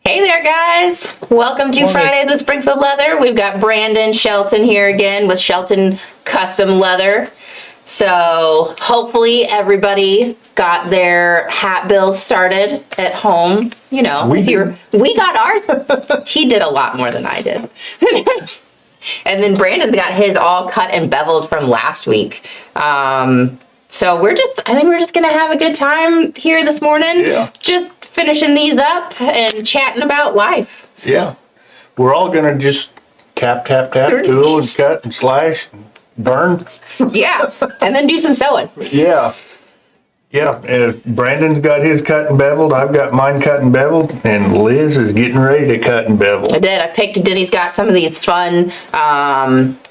Hey there, guys. Welcome to Fridays with Springfield Leather. We've got Brandon Shelton here again with Shelton Custom Leather. So hopefully everybody got their hat bills started at home. You know, we got ours. He did a lot more than I did. And then Brandon's got his all cut and beveled from last week. So I think we're just gonna have a good time here this morning. Yeah. Just finishing these up and chatting about life. Yeah. We're all gonna just tap, tool and cut and slash and burn. Yeah. And then do some sewing. Yeah. Yeah. Brandon's got his cut and beveled. I've got mine cut and beveled. And Liz is getting ready to cut and bevel. I did. Denny's got some of these fun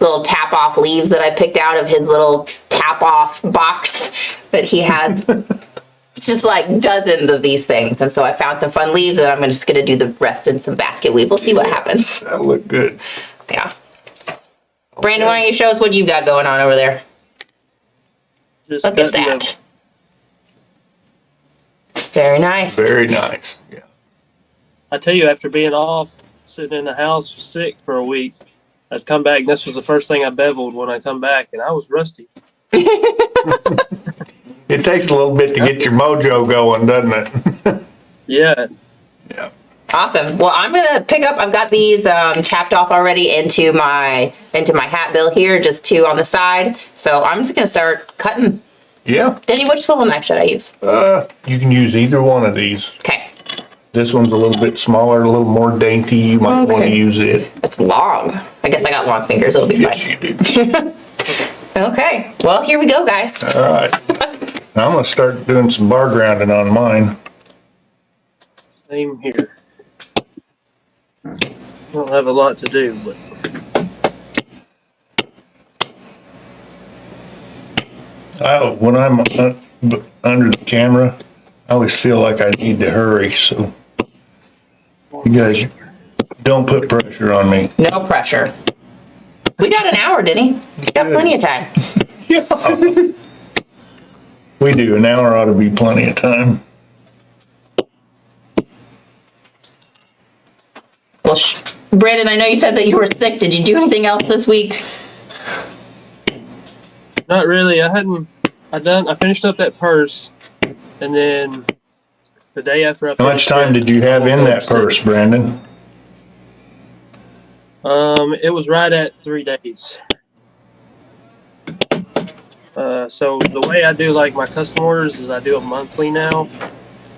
little tap off leaves that I picked out of his little tap off box that he had. Just like dozens of these things. And so I found some fun leaves and I'm just going to do the rest in some basket weave. We'll see what happens. That'll look good. Yeah. Okay. Brandon, why don't you show us what you got going on over there? Just look at that. Very nice. Very nice. Yeah. I tell you, after being off, sitting in the house sick for a week, I'd come back and this was the first thing I beveled when I come back and I was rusty. It takes a little bit to get your mojo going, doesn't it? Yeah. Yeah. Awesome. Well, I'm gonna pick up. I've got these tapped off already into my hat bill here, just two on the side. So I'm just gonna start cutting. Yeah. Denny, which swivel knife should I use? You can use either one of these. Okay. This one's a little bit smaller, a little more dainty. You might want to use it. It's long. I guess I got long fingers. It'll be yes, fine. Yes, you do. Okay. Well, here we go, guys. All right. Now I'm going to start doing some bar grounding on mine. Same here. Don't have a lot to do, but When I'm under the camera, I always feel like I need to hurry, so you guys don't put pressure on me. No pressure. We got an hour, Denny. We got plenty of time. Yeah. We do. An hour ought to be plenty of time. Well, Brandon, I know you said that you were sick. Did you do anything else this week? not really. I finished up that purse, and then the day after How much time did you have in that purse, Brandon? It was right at 3 days. So the way I do like my custom orders is I do them monthly now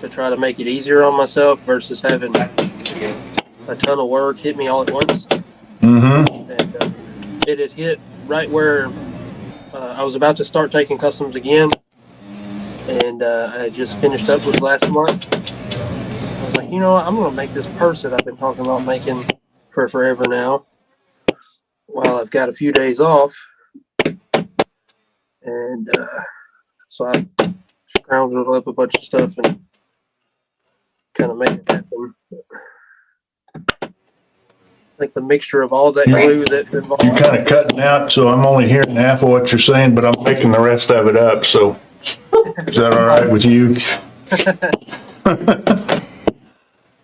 to try to make it easier on myself versus having a ton of work hit me all at once. Mm-hmm. And it had hit right where I was about to start taking customs again, and I just finished up with last month. I was like, you know what, I'm gonna make this purse that I've been talking about making for forever now while I've got a few days off. And so I scrounged up a bunch of stuff and kind of made it happen. I think the mixture of all that glue that involved. You're kind of cutting out, so I'm only hearing half of what you're saying, but I'm picking the rest of it up, so is that all right with you?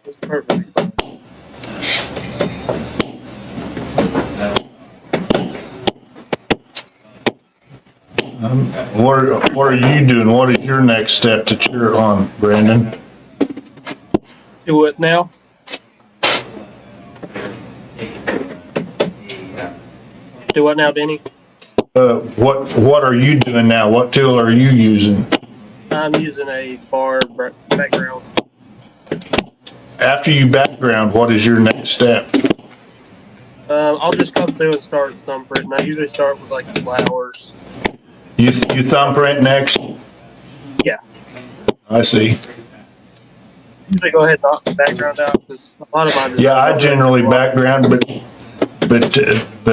It's perfect. What are you doing? What is your next step that you're on, Brandon? Do it now. Do what now, Denny? What are you doing now? What tool are you using? I'm using a bar background. After you background, what is your next step? I'll just come through and start thumbprinting. I usually start with like the flowers. You thumbprint next? Yeah. I see. Usually go ahead and knock the background out because a lot of mine. Yeah, I generally background, but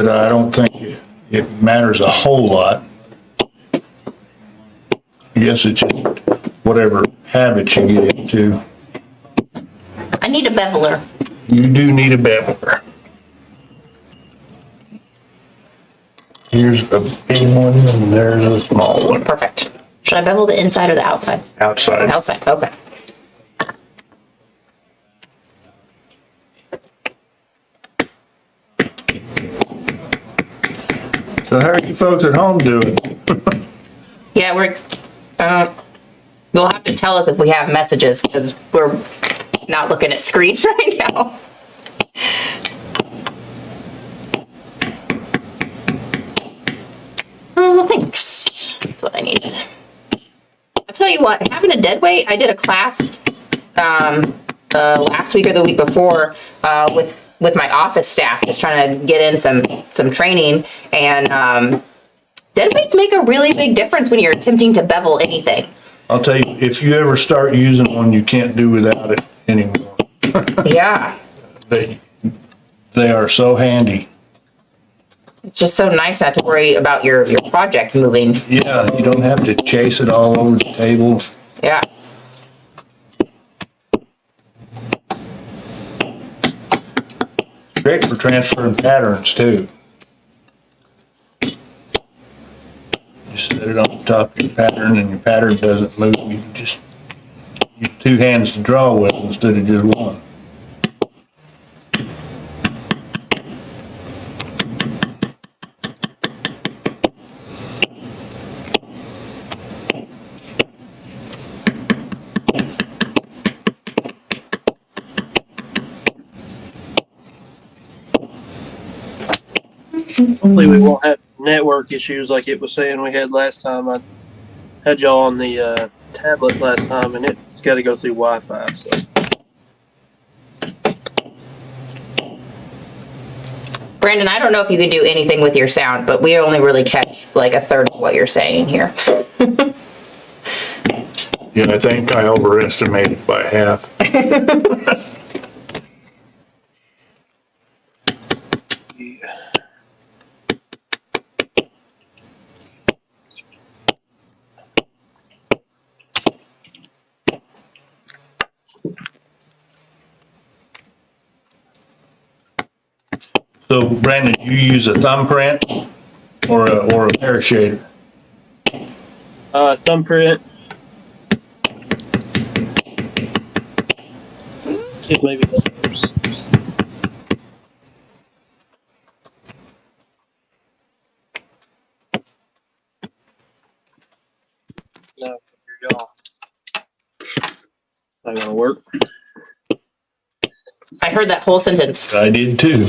I don't think it matters a whole lot. I guess it's just whatever habit you get into. I need a beveler. You do need a beveler. Here's a big one and there's a small one. Perfect. Should I bevel the inside or the outside? Outside. Outside, okay. So how are you folks at home doing? Yeah, they'll have to tell us if we have messages because we're not looking at screens right now. Oh, thanks. That's what I needed. I'll tell you what, having a dead weight, I did a class last week or the week before with my office staff, just trying to get in some training, and dead weights make a really big difference when you're attempting to bevel anything. I'll tell you, if you ever start using one, you can't do without it anymore. Yeah. They are so handy. It's just so nice not to worry about your project moving. Yeah, you don't have to chase it all over the table. Yeah. Great for transferring patterns too. You set it on top of your pattern and your pattern doesn't move. You can just use two hands to draw with instead of just one. Hopefully we won't have network issues like it was saying we had last time. I had y'all on the tablet last time, and it's got to go through Wi-Fi. So Brandon, I don't know if you can do anything with your sound, but we only really catch like a third of what you're saying here. Yeah, I think I overestimated by half. So Brandon, you use a thumbprint or a pear shader? thumbprint. It maybe does. No, here y'all. Not gonna work. I heard that whole sentence. I did too.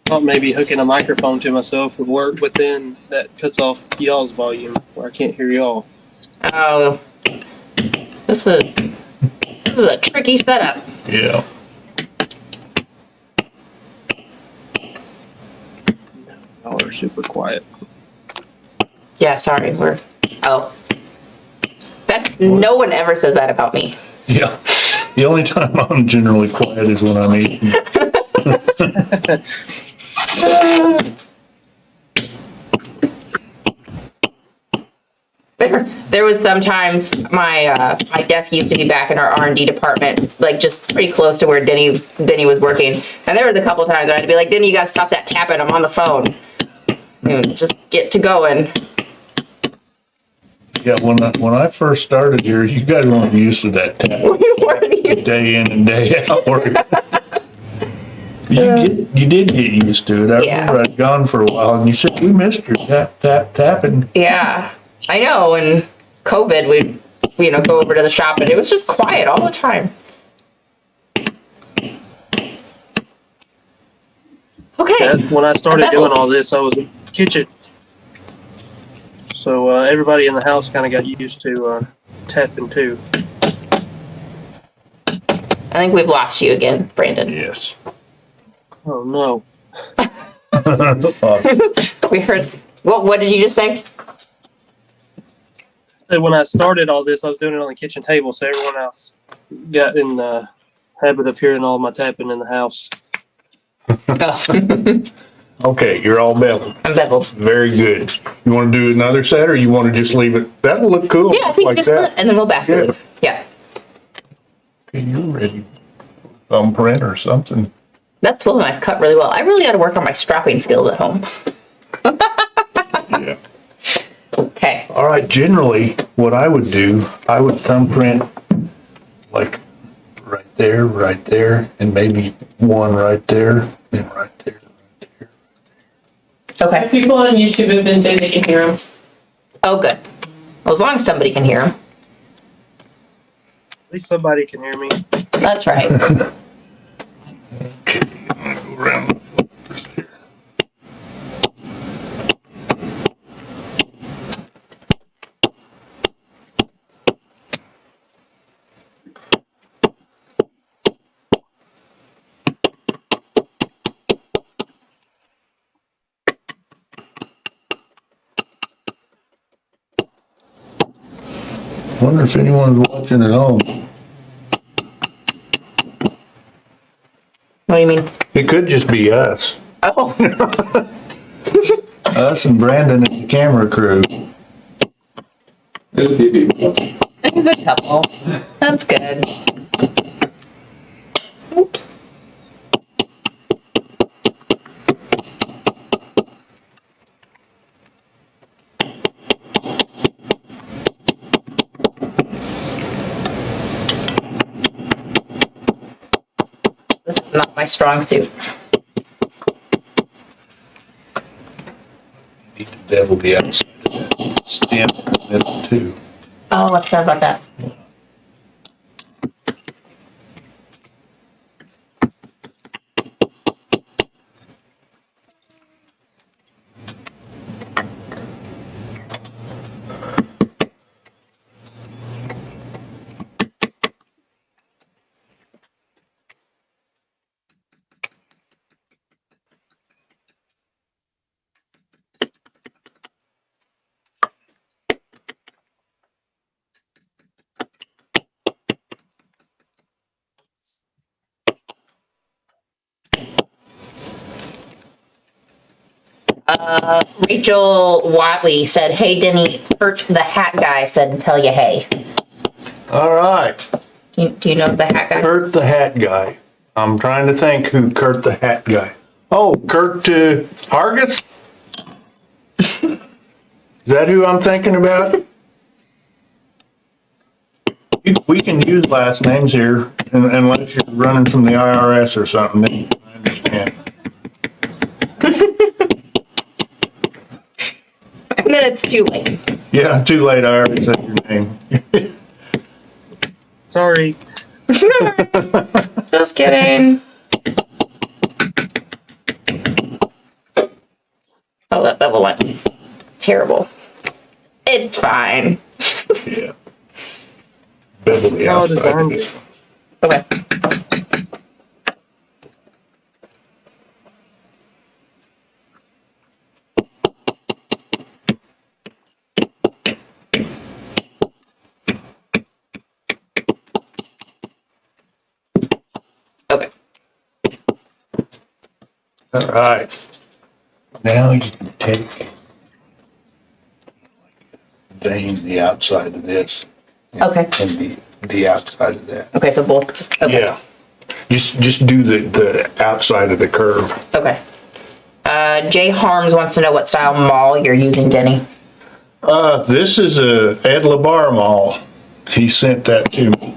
Thought maybe hooking a microphone to myself would work, but then that cuts off y'all's volume where I can't hear y'all. Oh, this is a tricky setup. Yeah. Y'all are super quiet. Yeah, sorry, that's, no one ever says that about me. Yeah. The only time I'm generally quiet is when I'm eating. There was sometimes my desk used to be back in our R&D department, like just pretty close to where Denny was working. And there was a couple times where I'd be like, Denny, you gotta stop that tapping, I'm on the phone. And just get to going. Yeah, when I first started here, you guys weren't used to that tap. We weren't used- Day in and day out. You did get used to it. I remember I'd gone for a while and you said, we missed your tapping. Yeah, I know. And COVID, we'd go over to the shop and it was just quiet all the time. Okay. When I started doing all this, I was in the kitchen. So everybody in the house kind of got used to tapping too. I think we've lost you again, Brandon. Yes. Oh no. We heard, what did you just say? So when I started all this, I was doing it on the kitchen table, so everyone else got in the habit of hearing all my tapping in the house. Oh. Okay, you're all beveled. I'm beveled. Very good. You want to do another set or you want to just leave it? That'll look cool. Yeah, I think like just that. and then we'll basket weave. Yeah. Okay, you're ready. Thumbprint or something. That's well, I've cut really well. I really got to work on my strapping skills at home. Yeah. Okay. All right, generally, what I would do, I would thumbprint like right there, and maybe one right there, Yeah, right there. Okay. People on YouTube have been saying they can hear them. Oh, good. Well, as long as somebody can hear him. At least somebody can hear me. That's right. Okay, I'm gonna go around the filters here. Wonder if anyone's watching at home. What do you mean? It could just be us. Oh, Us and Brandon and the camera crew. There's a few people. there's a couple. That's good. Oops. This is not my strong suit. Need to bevel the outside of that stem in the middle too. Oh, I forgot about that. Rachel Watley said, "Hey, Denny, Kurt the hat guy said to tell you hey." All right, Do you know the hat guy? Kurt the Hat Guy. I'm trying to think who Kurt the Hat Guy. Oh, Kurt Hargis? Is that who I'm thinking about? We can use last names here unless you're running from the IRS or something. Then I understand. And then it's too late. Yeah, too late. I already said your name. Sorry. Just kidding. Oh, that bevel line's terrible. It's fine. Yeah. Bevel the That's how I outside of designed it. Okay. Okay. All right. Now you can take, vein the outside of this Okay. and the outside of that. Okay, so both just, okay. Yeah. Just do the outside of the curve. Okay. Jay Harms wants to know what style maul you're using, Denny. This is a Ed LeBar mall. He sent that to me.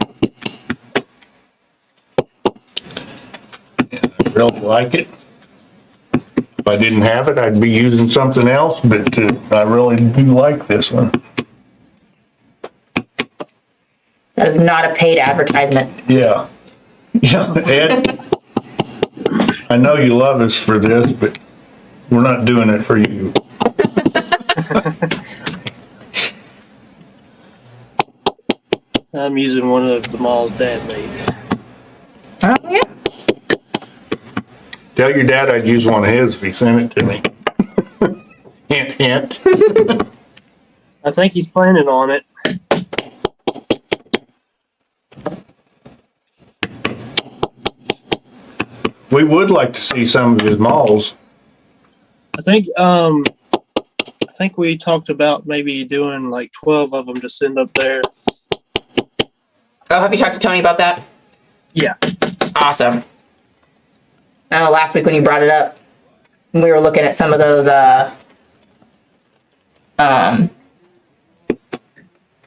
And I really like it. If I didn't have it, I'd be using something else, but I really do like this one. That is not a paid advertisement. Yeah. Yeah, Ed, I know you love us for this, but we're not doing it for you. I'm using one of the malls Dad made. Oh, yeah. Tell your dad I'd use one of his if he sent it to me. Hint, hint. I think he's planning on it. We would like to see some of his malls. I think we talked about maybe doing like 12 of them to send up there. Oh, have you talked to Tony about that? Yeah. Awesome. I know last week when you brought it up, we were looking at some of those, the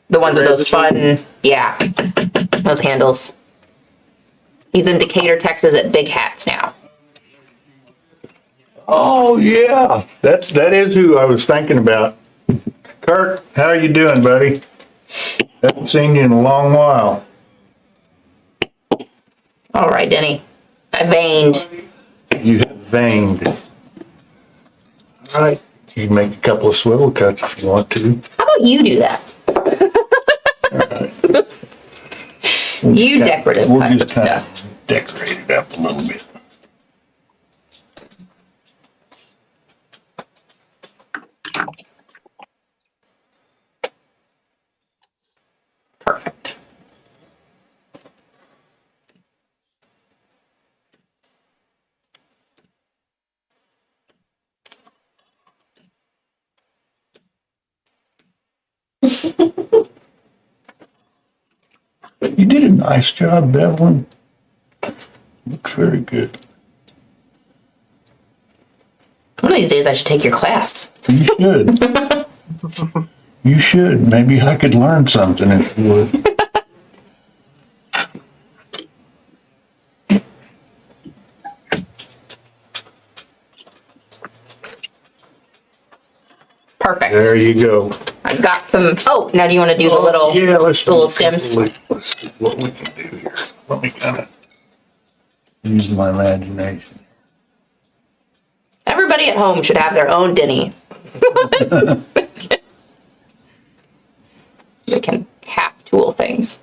ones with those fun, yeah, those handles. He's in Decatur, Texas at Big Hats now. Oh, yeah, that is who I was thinking about. Kurt, how are you doing, buddy? Haven't seen you in a long while. All right, Denny. I veined. You have veined. All right, you can make a couple of swivel cuts if you want to. How about you do that? You decorative We'll type of just kind stuff. of decorate it up a little bit. Perfect. You did a nice job, Devlin. Looks very good. One of these days I should take your class. You should. You should. Maybe I could learn something if you would. Perfect. There you go. I got some. Oh, now do you want to do the little, Yeah, let's the little stems? Let's see what we can do here. Let me kind of use my imagination. Everybody at home should have their own Denny. They can half tool things.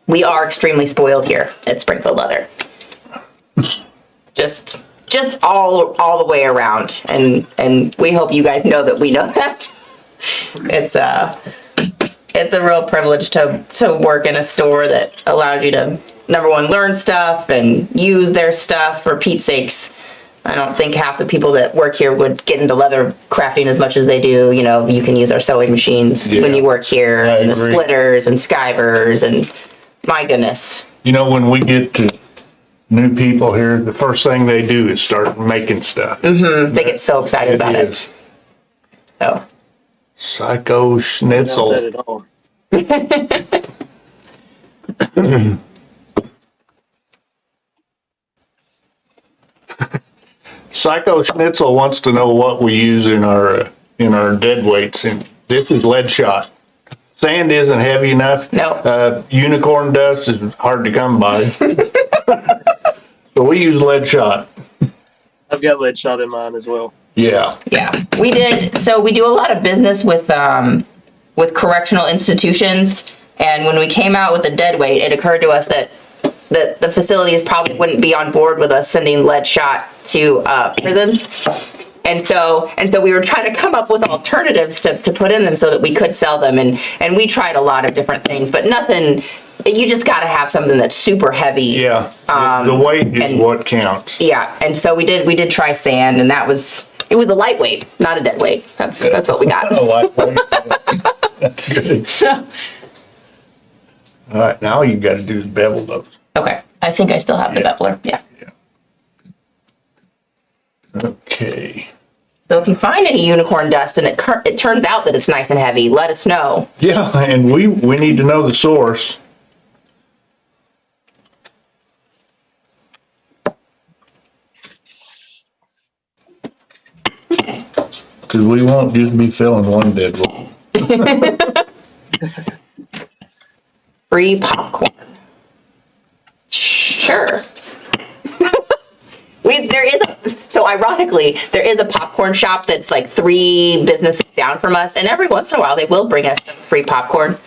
We are extremely spoiled here at Springfield Leather. Just all the way around, and we hope you guys know that we know that. It's a real privilege to work in a store that allows you to, number one, learn stuff and use their stuff. For Pete's sakes, I don't think half the people that work here would get into leather crafting as much as they do. You know, you can use our sewing machines when you work here, and the splitters and skivers, and my goodness. You know, when we get to new people here, the first thing they do is start making stuff. Mm-hmm. They get so excited about it. So. Psycho Schnitzel. Not that at all. Psycho Schnitzel wants to know what we use in our dead weights, and this is lead shot. Sand isn't heavy enough. No. Unicorn dust is hard to come by. So we use lead shot. I've got lead shot in mine as well. Yeah. Yeah, we did. So we do a lot of business with correctional institutions, and when we came out with the dead weight, it occurred to us that the facilities probably wouldn't be on board with us sending lead shot to prisons. And so we were trying to come up with alternatives to put in them so that we could sell them, and we tried a lot of different things, but nothing. You just got to have something that's super heavy. Yeah. The weight is what counts. Yeah, and so we did try sand, and it was a lightweight, not a dead weight. That's what we got. A lightweight. That's good. All right, now you got to do is bevel those. Okay, I think I still have the beveler. Yeah. Okay. So if you find any unicorn dust and it turns out that it's nice and heavy, let us know. Yeah, and we need to know the source. Because we won't just be filling one dead one. Free popcorn. Sure. So ironically, there is a popcorn shop that's like 3 businesses down from us, and every once in a while they will bring us some free popcorn.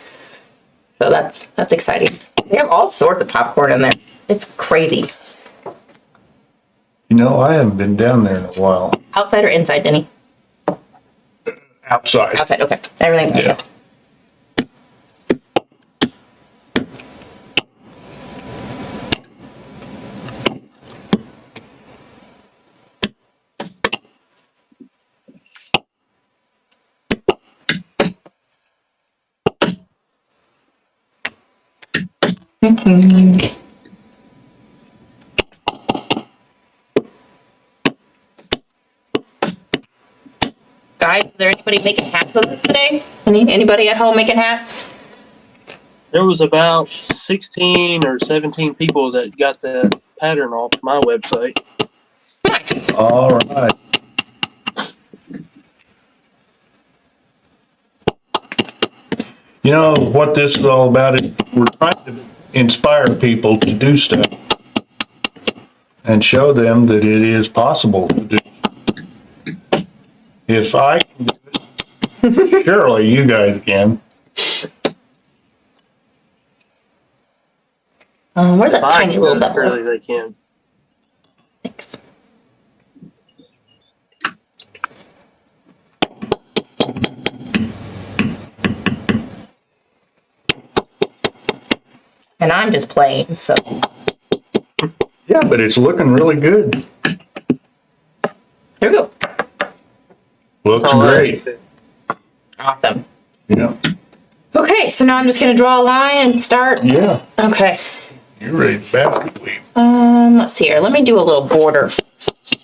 So that's exciting. They have all sorts of popcorn in there. It's crazy. You know, I haven't been down there in a while. Outside or inside, Denny? Outside. Outside, okay. Everything's outside. Guys, is there anybody making hats with us today? Anybody at home making hats? There was about 16 or 17 people that got the pattern off my website. Nice. All right. You know what this is all about? We're trying to inspire people to do stuff and show them that it is possible to do. If I can do it, surely you guys can. Where's that If I tiny can little do it, bevel? surely they can. Thanks. And I'm just playing, so. Yeah, but it's looking really good. There we go. Looks That's all I great. have to do. Awesome. Yeah. Okay, so now I'm just gonna draw a line and start. Yeah. Okay. You're ready to basket weave. Let's see here. Let me do a little border first.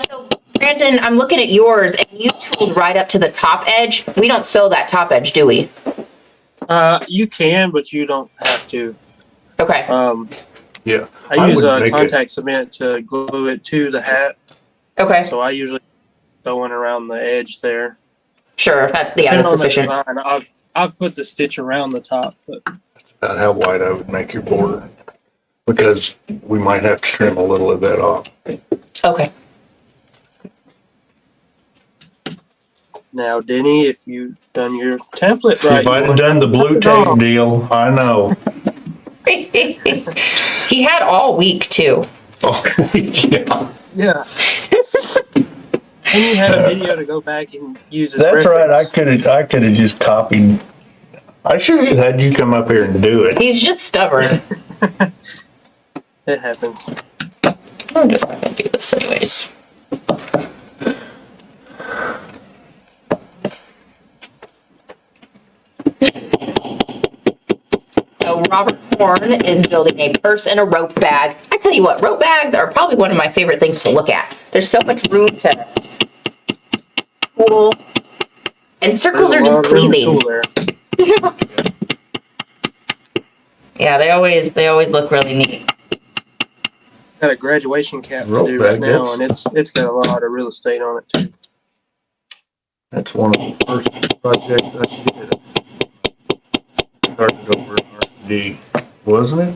So Brandon, I'm looking at yours and you tooled right up to the top edge. We don't sew that top edge, do we? You can, but you don't have to. Okay. Yeah. I use would make contact cement to glue it to the hat, Okay. so I usually sewing around the edge there. Sure. Yeah, Depending that's on the sufficient. design, I've put the stitch around the top, but About how wide I would make your border, because we might have to trim a little of that off. Okay. now, Denny, if you've done your template right, If I'd you have done the blue wouldn't have to tape deal, I know. He had all week too. Oh, yeah. Yeah. And you had a video to go back and use as That's right. reference. I could have just copied. I should have had you come up here and do it. He's just stubborn. It happens. I'm just not gonna do this anyways. So Robert Horn is building a purse and a rope bag. I tell you what, rope bags are probably one of my favorite things to look at. There's so much room to tool, and circles are There's a just lot of room to pleasing. tool there. Yeah, they always look really neat. Got a graduation cap to Rope do right bag, now, that's- and it's got a lot of real estate on it too. That's one of the first projects I did. Started over at R&D, wasn't it?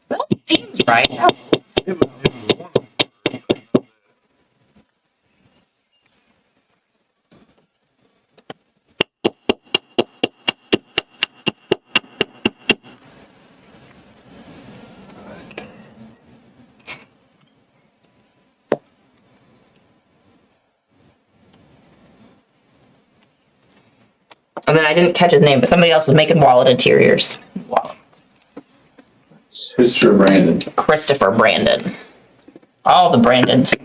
That seems right. It was one of them. And then I didn't catch his name, but somebody else was making wallet interiors. Wallet. Christopher Brandon. Christopher Brandon. All the Brandons.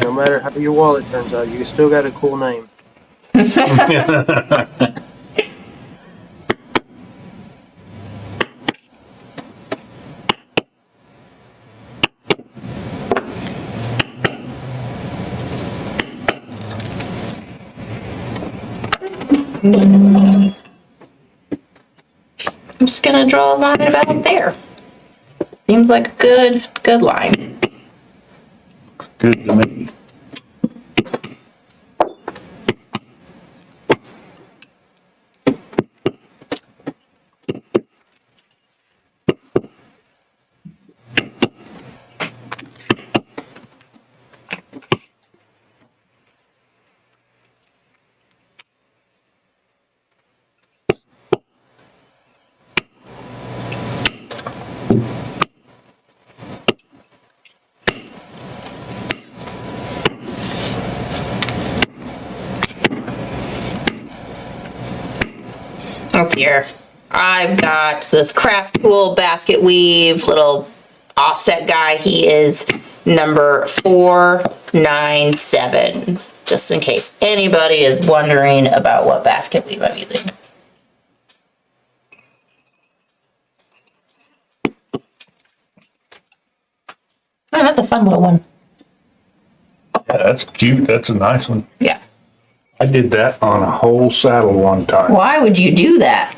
No matter how your wallet turns out, you still got a cool name. I'm just gonna draw a line about there. Seems like a good line. Good to me. Let's see here. I've got this craft tool basket weave little offset guy. He is number 497, just in case anybody is wondering about what basket weave I'm using. Oh, that's a fun little one. That's cute. That's a nice one. Yeah. I did that on a whole saddle one time. Why would you do that?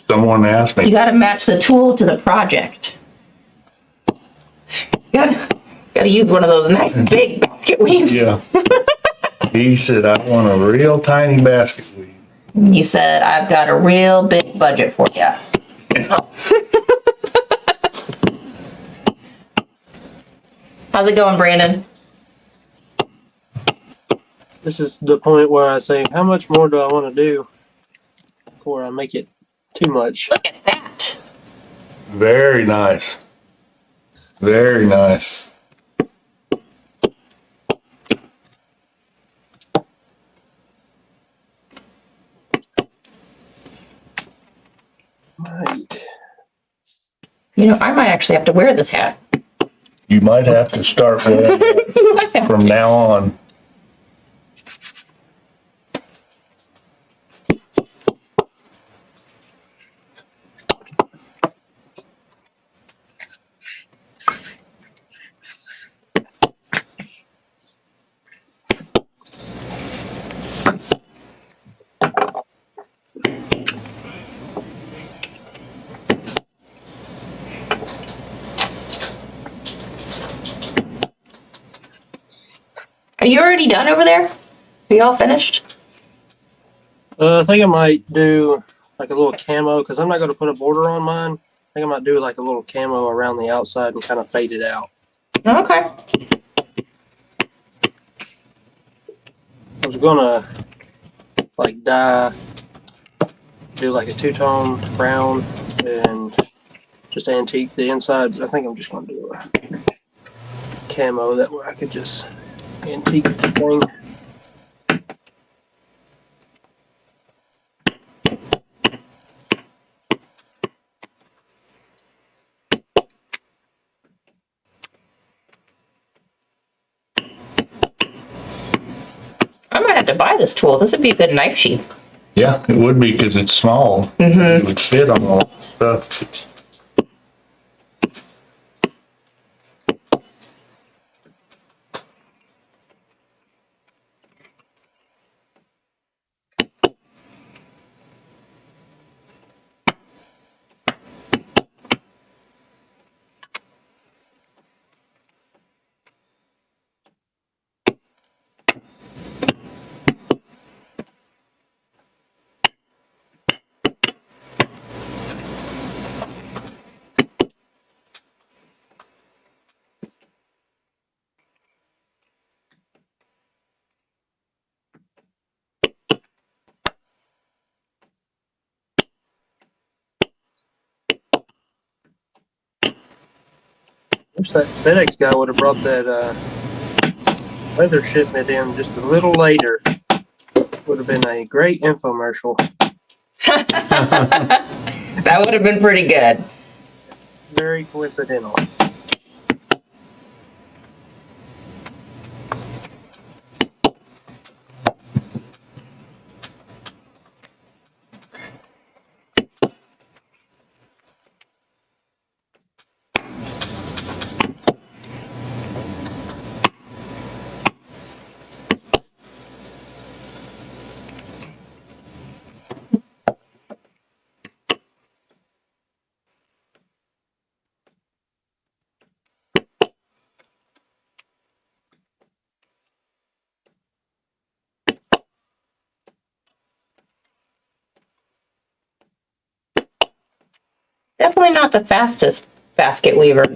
Someone asked You me, gotta match the tool to the project. You gotta use one of those nice big basket weaves. yeah. He said, I want a real tiny basket weave. You said, I've got a real big budget for you. How's it going, Brandon? This is the point where I say, how much more do I want to do before I make it too much? Look at that. Very nice. Very nice. Right. You know, I might actually have to wear this hat. You might have to start wearing it from now on. Are you already done over there? Are you all finished? I think I might do like a little camo because I'm not going to put a border on mine. I think I might do like a little camo around the outside and kind of fade it out. Okay. I was gonna like do like a two-tone brown and just antique the inside, but I think I'm just gonna do a camo that way I could just antique the thing. I might have to buy this tool. This would be a good knife sheath. Yeah, it would be because it's small. It would fit on all the stuff. Wish that FedEx guy would have brought that leather shipment in just a little later. Would have been a great infomercial. That would have been pretty good. Very coincidental. Definitely not the fastest basket weaver.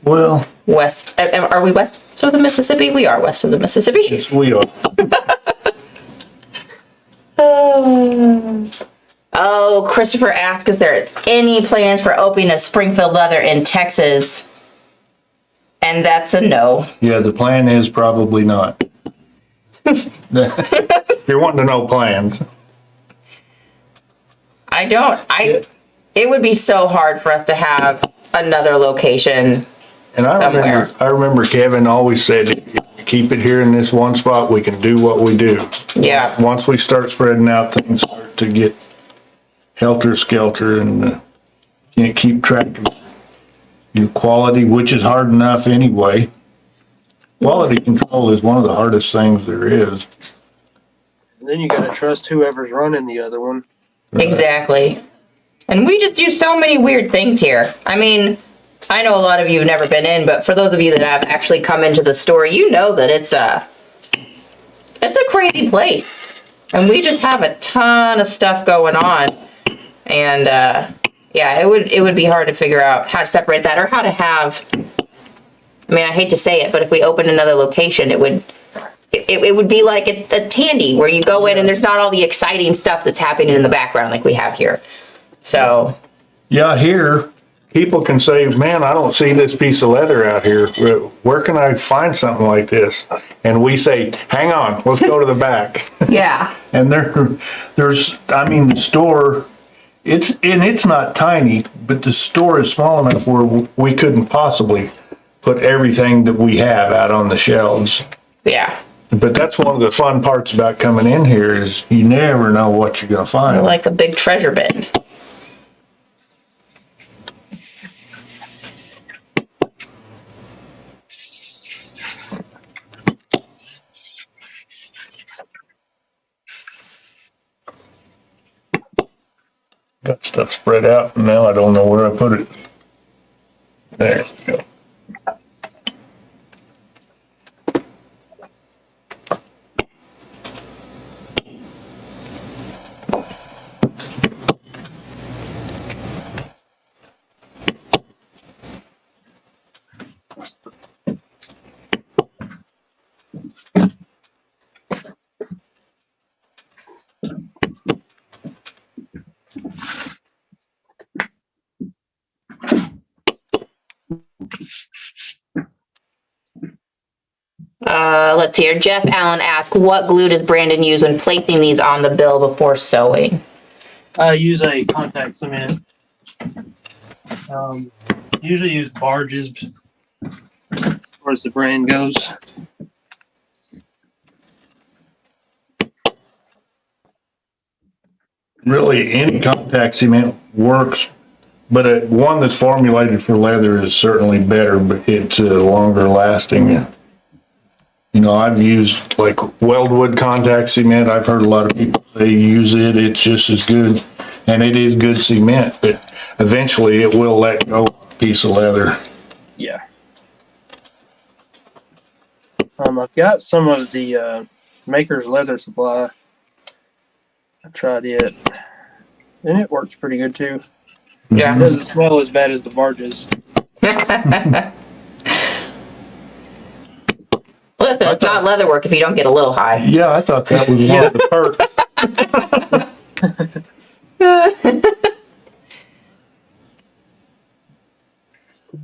Well, West. Are we west of the Mississippi? We are west of the Mississippi. yes, we are. Oh, Christopher asked if there are any plans for opening a Springfield Leather in Texas. And that's a no. Yeah, the plan is probably not. If you're wanting to know plans. It would be so hard for us to have another location. And Somewhere. I remember Kevin always said, if we keep it here in this one spot, we can do what we do. Yeah. Once we start spreading out, things start to get helter-skelter and you can't keep track of your quality, which is hard enough anyway. Quality control is one of the hardest things there is. And then you gotta trust whoever's running the other one. Exactly. And we just do so many weird things here. I mean, I know a lot of you have never been in, but for those of you that have actually come into the store, you know that it's a crazy place. And we just have a ton of stuff going on. And yeah, it would be hard to figure out how to separate that or how to have, I mean, I hate to say it, but if we open another location, it would be like a Tandy where you go in and there's not all the exciting stuff that's happening in the background like we have here. So. Yeah, here, people can say, man, I don't see this piece of leather out here. Where can I find something like this? And we say, hang on, let's go to the back. Yeah. And there's, I mean, the store, it's not tiny, but the store is small enough where we couldn't possibly put everything that we have out on the shelves. Yeah. But that's one of the fun parts about coming in here is you never know what you're going to find. Like a big treasure bin. Got stuff spread out, and now I don't know where I put it. There we go. Let's hear. Jeff Allen asked, what glue does Brandon use when placing these on the bill before sewing? I use a contact cement. Usually use barges as far as the brand goes. Really, any contact cement works, but one that's formulated for leather is certainly better, but it's longer lasting. You know, I've used like Weldwood contact cement. I've heard a lot of people say use it. It's just as good, and it is good cement, but eventually it will let go of a piece of leather. Yeah. I've got some of the Maker's Leather Supply. I tried it, and it works pretty good too. Yeah. It doesn't smell as bad as the barges. Listen, it's not leather work if you don't get a little high. Yeah, I thought that was one of the perks.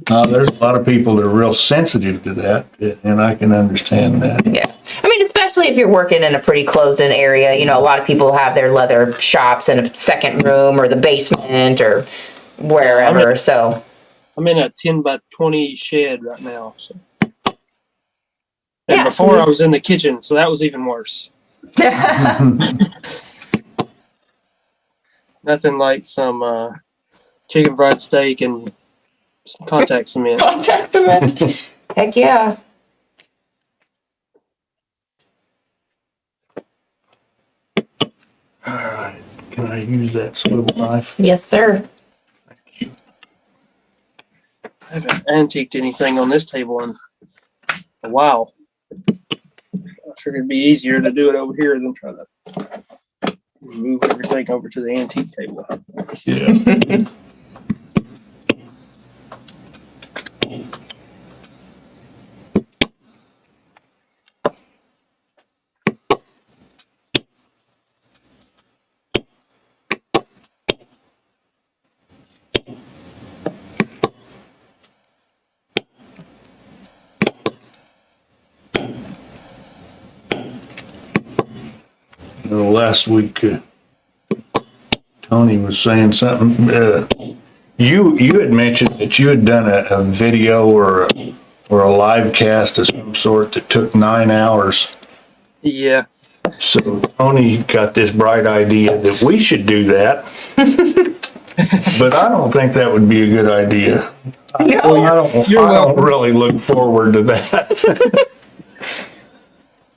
There's a lot of people that are real sensitive to that, and I can understand that. Yeah. I mean, especially if you're working in a pretty closed-in area, you know, a lot of people have their leather shops in a second room or the basement or wherever, so. I'm in a 10 by 20 shed right now. So. And Yeah, before I was in the kitchen, so that was even worse. Nothing like some chicken fried steak and some contact cement. Contact cement. Heck yeah. All right, can I use that swivel knife? Yes, sir. Thank you. I haven't antiqued anything on this table in a while. I figured it'd be easier to do it over here than try to move everything over to the antique table. Yeah. Last week, Tony was saying something. You had mentioned that you had done a video or a live cast of some sort that took 9 hours. Yeah. So Tony got this bright idea that we should do that. But I don't think that would be a good idea. I don't really look forward to that.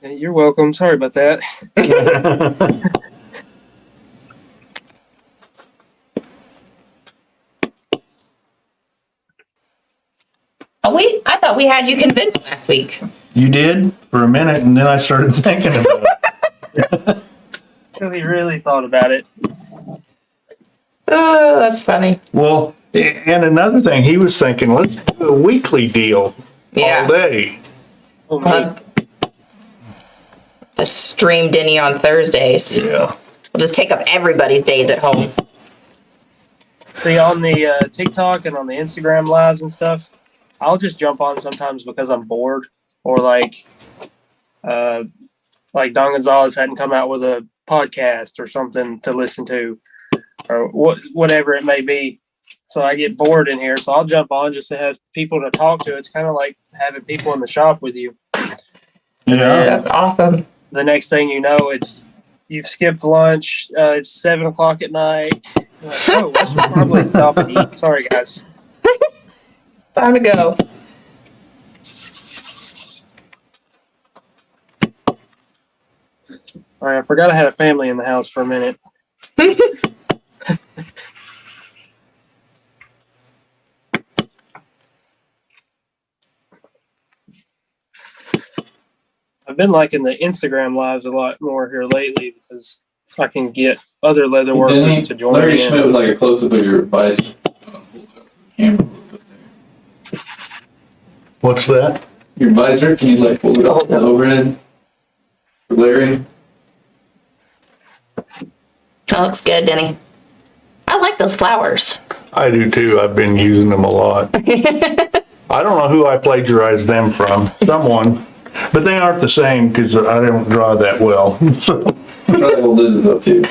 Hey, you're welcome. Sorry about that. Oh, I thought we had you convinced last week. You did for a minute, and then I started thinking about it. He really thought about it. Oh, that's funny. Well, and another thing, he was thinking, let's do a weekly deal all day. Oh, man. Just stream Denny on Thursdays. Yeah. We'll just take up everybody's days at home. See, on the TikTok and on the Instagram lives and stuff, I'll just jump on sometimes because I'm bored, or like Don Gonzalez hadn't come out with a podcast or something to listen to, or whatever it may be. So I get bored in here, so I'll jump on just to have people to talk to. It's kind of like having people in the shop with you. Yeah. That's awesome. The next thing you know, you've skipped lunch. It's 7:00 at night. You're like, oh, I should probably stop and eat. Sorry, guys. Time to go. All right, I forgot I had a family in the house for a minute. I've been liking the Instagram lives a lot more here lately because I can get other leather workers to join Larry in. Schmidt would like a close up of your visor. What's that? Your visor, can you like pull it off the overhead for Larry? That looks good, Denny. I like those flowers. I do too. I've been using them a lot. I don't know who I plagiarized them from. Someone. But they aren't the same because I don't draw that well. So. Try to hold Liz's up too.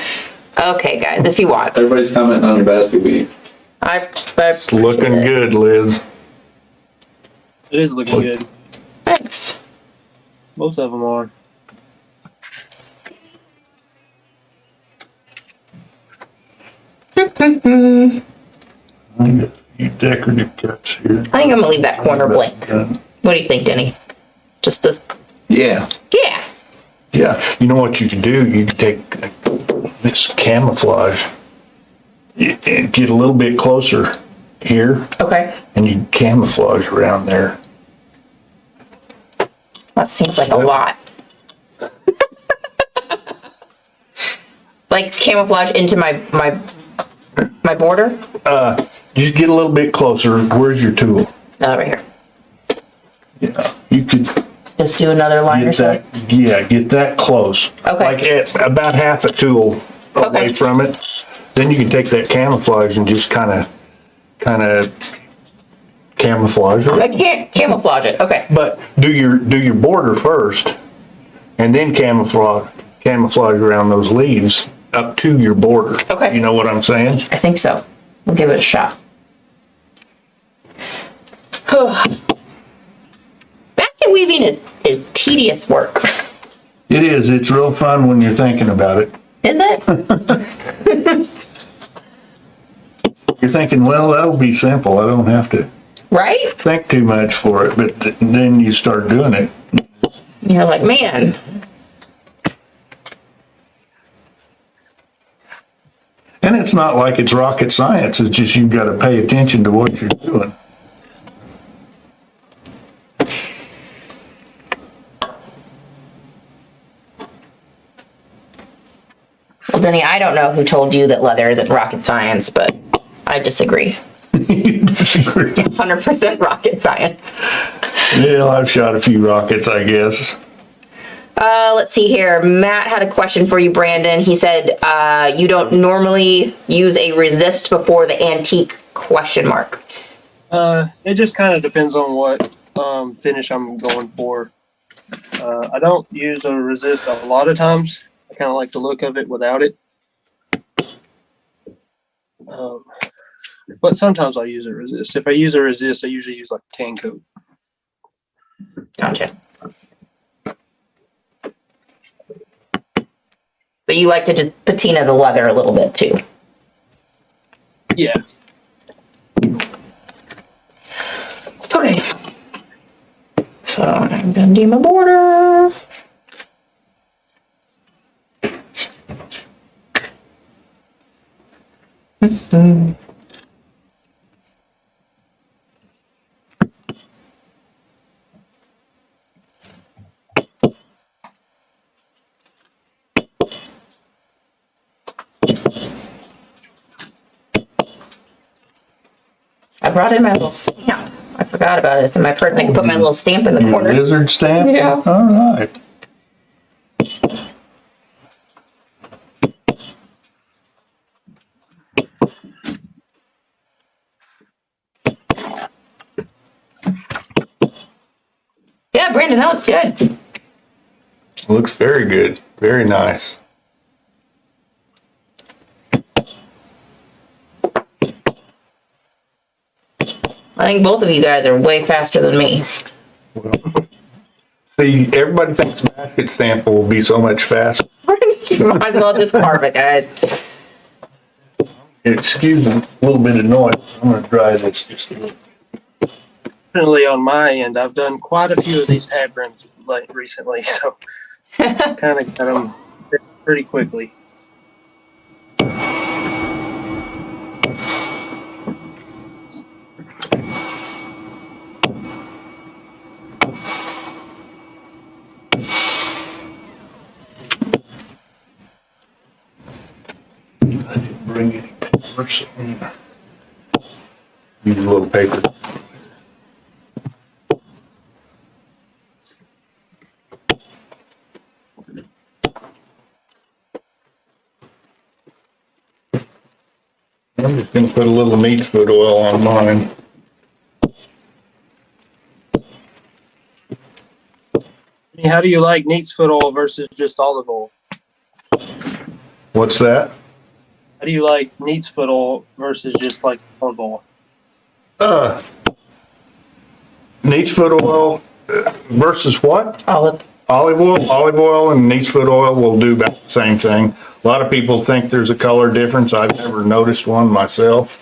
Okay, guys, if you want. Everybody's commenting on your basket weave. I It's looking good, Liz. It is looking good. Thanks. Both of them are. I got a few decorative cuts here. I think I'm gonna leave that corner blank. What do you think, Denny? Just this? Yeah. Yeah. Yeah. You know what you can do? You can take this camouflage and get a little bit closer here, Okay. and you camouflage around there. That seems like a lot. Like camouflage into my border? Just get a little bit closer. Where's your tool? Right here. Yeah. You could Just do another line or get something? that, yeah, get that close. Okay. Like at about half a tool away Okay. from it. Then you can take that camouflage and just kind of camouflage I it. can't camouflage it. Okay. But do your border first, and then camouflage around those leaves up to your border. Okay. You know what I'm saying? I think so. We'll give it a shot. Basket weaving is tedious work. It is. It's real fun when you're thinking about it. Isn't it? You're thinking, well, that'll be simple. I don't have to Right? think too much for it. But then you start doing it. You're like, man. And it's not like it's rocket science. It's just you've got to pay attention to what you're doing. Well, Denny, I don't know who told you that leather isn't rocket science, but I disagree. You disagree? 100% rocket science. Yeah, I've shot a few rockets, I guess. Let's see here. Matt had a question for you, Brandon. He said, you don't normally use a resist before the antique question mark. It just kind of depends on what finish I'm going for. I don't use a resist a lot of times. I kind of like the look of it without it. But sometimes I'll use a resist. If I use a resist, I usually use like a tan coat. Gotcha. So you like to just patina the leather a little bit too. Yeah. Okay. So I'm gonna do my border. I brought in my little stamp. I forgot about it. It's in my purse. I can put my little stamp in the Your corner. lizard stamp? Yeah. All right. Yeah, Brandon, that looks good. Looks very good. Very nice. I think both of you guys are way faster than me. Well, see, everybody thinks basket stamp will be so much faster. You might as well just carve it, guys. Excuse me, a little bit of noise. I'm gonna dry this just a little. Definitely on my end, I've done quite a few of these hat brims recently, so kind of got them pretty quickly. I didn't bring any paper, so I'm gonna use a little paper. I'm just gonna put a little neat foot oil on mine. How do you like neat's foot oil versus just olive oil? What's that? How do you like neat's foot oil versus just like olive oil? Neat's foot oil versus what? Olive. Olive oil and neat's foot oil will do about the same thing. A lot of people think there's a color difference. I've never noticed one myself.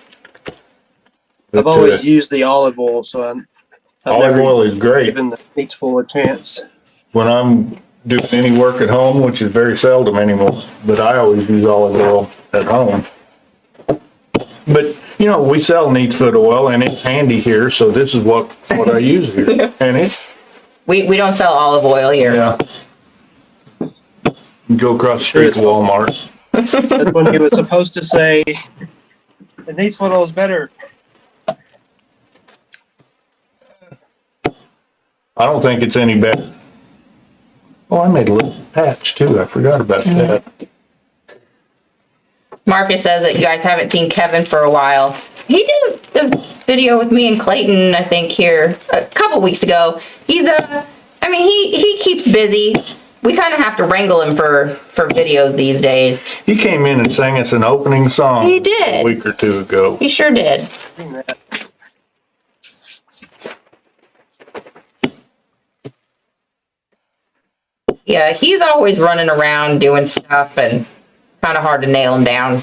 I've always used the olive oil, so I've olive never oil is great. given the neat's full a chance. When I'm doing any work at home, which is very seldom anymore, but I always use olive oil at home. But, you know, we sell neat's foot oil and it's handy here, so this is what I use here. And it, We don't sell olive oil here. yeah. You go across the street to Walmart. That's when he was supposed to say, the neat's foot oil is better. I don't think it's any better. Oh, I made a little patch too. I forgot about that. Marcus says that you guys haven't seen Kevin for a while. He did a video with me and Clayton, I think, here a couple weeks ago. He's he keeps busy. We kind of have to wrangle him for videos these days. He came in and sang us an opening song. He did. A week or two ago. He sure did. Yeah, he's always running around doing stuff and kind of hard to nail him down.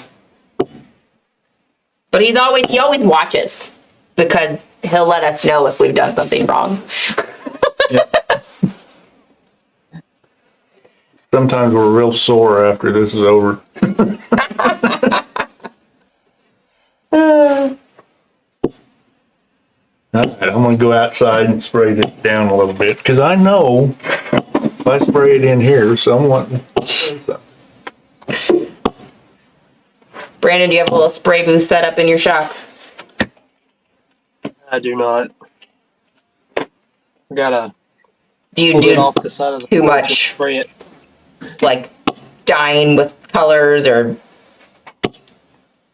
But he always watches because he'll let us know if we've done something wrong. Sometimes we're real sore after this is over. All right, I'm gonna go outside and spray this down a little bit, because I know if I spray it in here, someone. Brandon, do you have a little spray booth set up in your shop? I do not. I gotta Do you pull it do off the side of the too porch and much? spray it. Like dyeing with colors or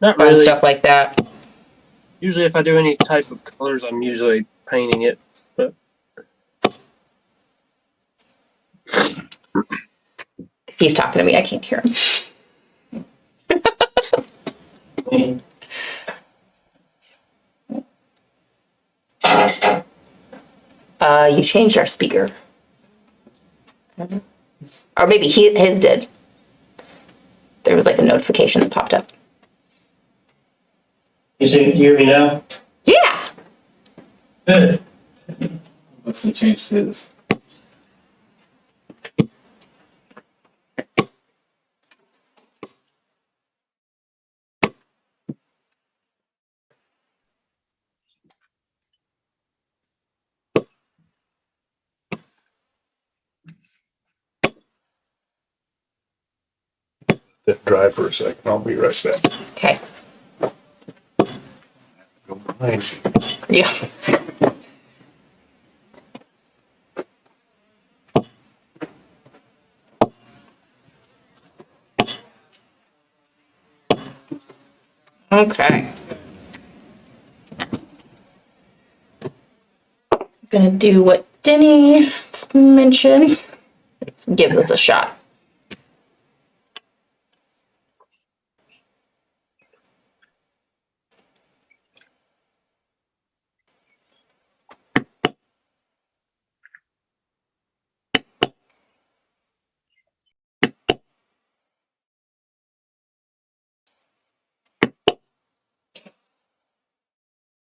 Not fun really. stuff like that? Usually, if I do any type of colors, I'm usually painting it. But If he's talking to me, I can't hear him. You changed our speaker. Or maybe his did. There was like a notification that popped up. You hear me now? Yeah. Good. What's the change to this? Let it dry for a second. I'll be right back. Okay. Go behind you. Yeah. Okay. I'm gonna do what Denny mentioned. Let's give this a shot.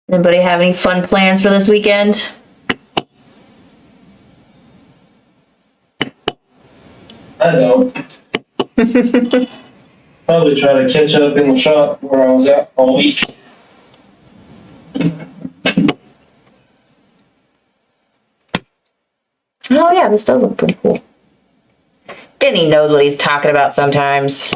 Anybody have any fun plans for this weekend? I don't. Probably try to catch up in the shop where I was out all week. Oh yeah, this does look pretty cool. Denny knows what he's talking about sometimes.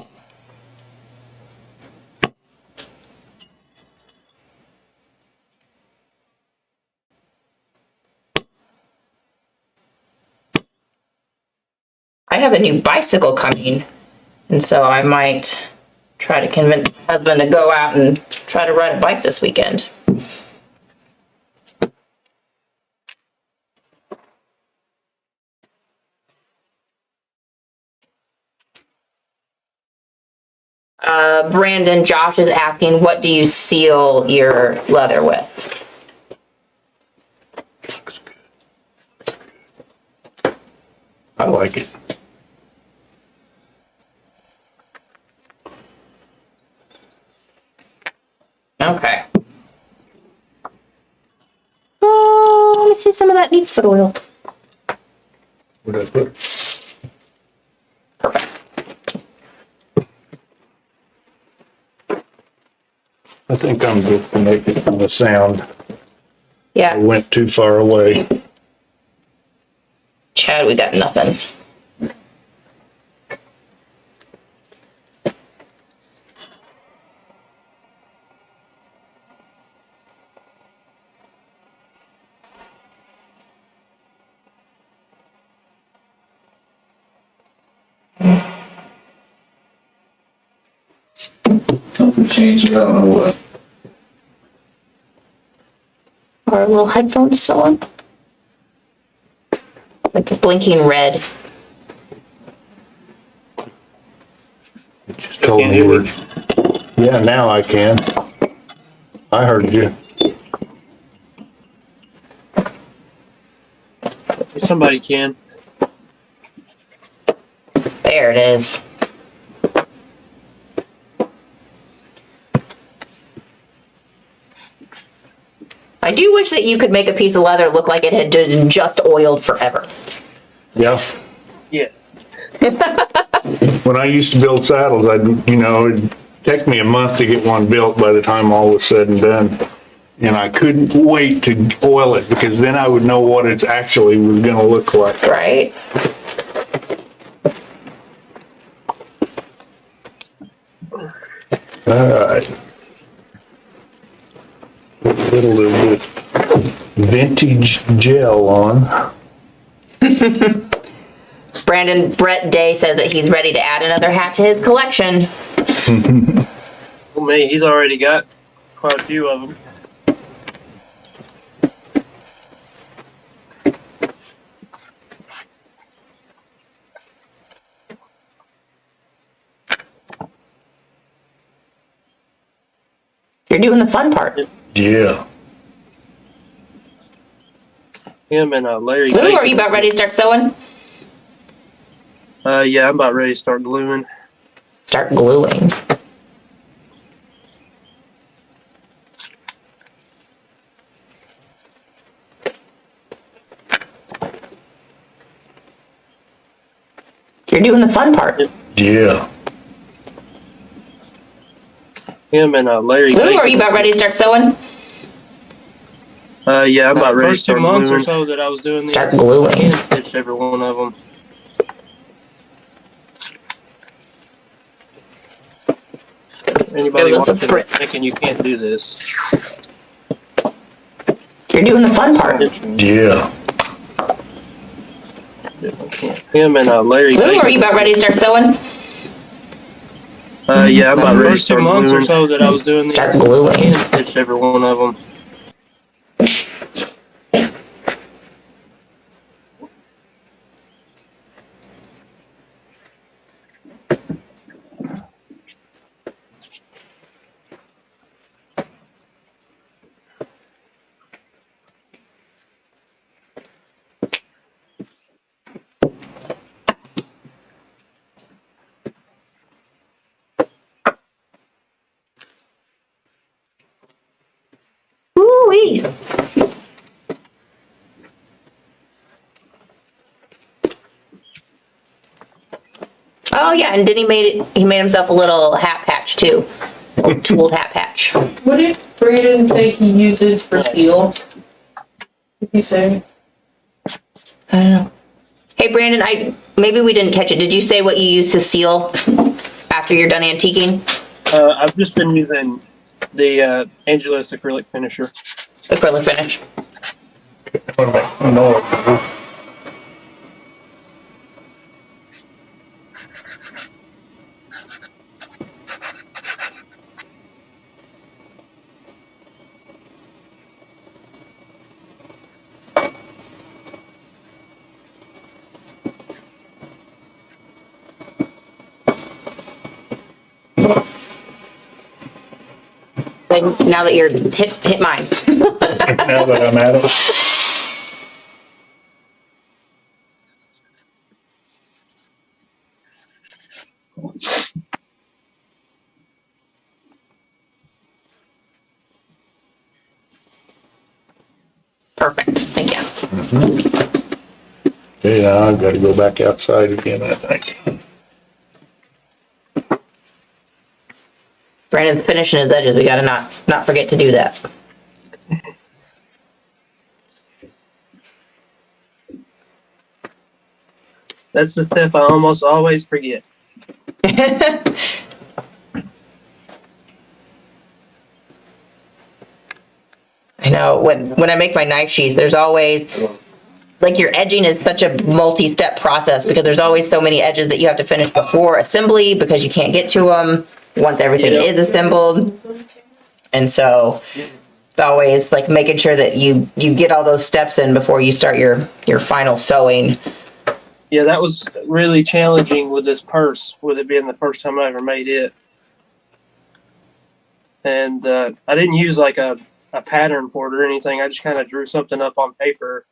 I have a new bicycle coming, and so I might try to convince my husband to go out and try to ride a bike this weekend. Brandon, Josh is asking, what do you seal your leather with? Looks good. Looks good. I like it. Okay. Oh, let me see some of that needs foot oil. Where'd I put it? Perfect. I think I'm disconnected from the sound. I Yeah, went too far away. Chad, we got nothing. Something changed, I don't know what. Are our little headphones still on? Like a blinking red. It just told me we're, yeah, now I can. I heard you. Somebody can. There it is. I do wish that you could make a piece of leather look like it had been just oiled forever. Yeah. Yes. When I used to build saddles, it'd take me a month to get one built by the time all was said and done. And I couldn't wait to oil it because then I would know what it actually was gonna look like. Right? Alright. Put a little of this vintage gel on. Brett Day says that he's ready to add another hat to his collection. Well, me, he's already got quite a few of them. You're doing the fun part. Yeah. Him and Larry. Lou, are you about ready to start sewing? Yeah, I'm about ready to start gluing. Start gluing. You're doing the fun part. Yeah. Him and Larry. Lou, are you about ready to start sewing? Yeah, I'm about ready to first 2 start months gluing. or so that I was doing this, Start gluing. I hand stitched every one of them. Anybody It was a watching sprint. thinking you can't do this? You're doing the fun part. Yeah. Definitely can't. Him and Larry. Ooh, are you about ready to start sewing? Yeah, I'm about ready to First 2 start months or gluing. so that I was doing these, Start gluing. Hand stitched every one of them. Woo-wee. Oh yeah, and then he made himself a little hat patch too. A little tooled hat patch. What did Brandon say he uses for steel? Did he say? I don't know. Hey Brandon, maybe we didn't catch it. Did you say what you use to seal after you're done antiquing? I've just been using the Angelus acrylic finisher. Acrylic finish. What am I? No. Like, now that you're hit mine. Now that I'm at it. Perfect. Thank you. Okay, now I've got to go back outside again, I think. Brandon's finishing his edges. We gotta not forget to do that. That's the step I almost always forget. I know when I make my knife sheath, there's always, like, your edging is such a multi-step process because there's always so many edges that you have to finish before assembly because you can't get to them once everything Yeah. is assembled. And so it's always like making sure that you get all those steps in before you start your final sewing. Yeah, that was really challenging with this purse, with it being the first time I ever made it. And I didn't use like a pattern for it or anything. I just kind of drew something up on paper.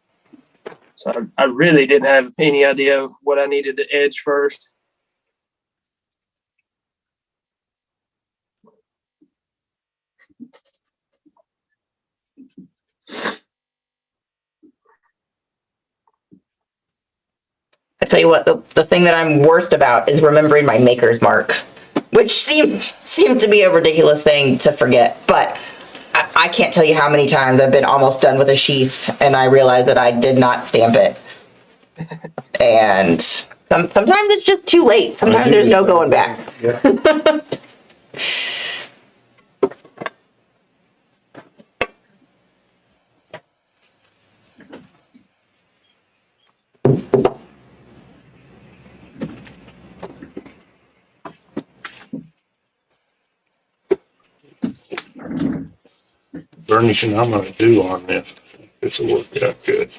So I really didn't have any idea of what I needed to edge first. I tell you what, the thing that I'm worst about is remembering my maker's mark, which seems to be a ridiculous thing to forget, but I can't tell you how many times I've been almost done with a sheath and I realized that I did not stamp it. And sometimes it's just too late. Sometimes there's no going back. Yeah. Burnishing I'm gonna do on this. This will work out good.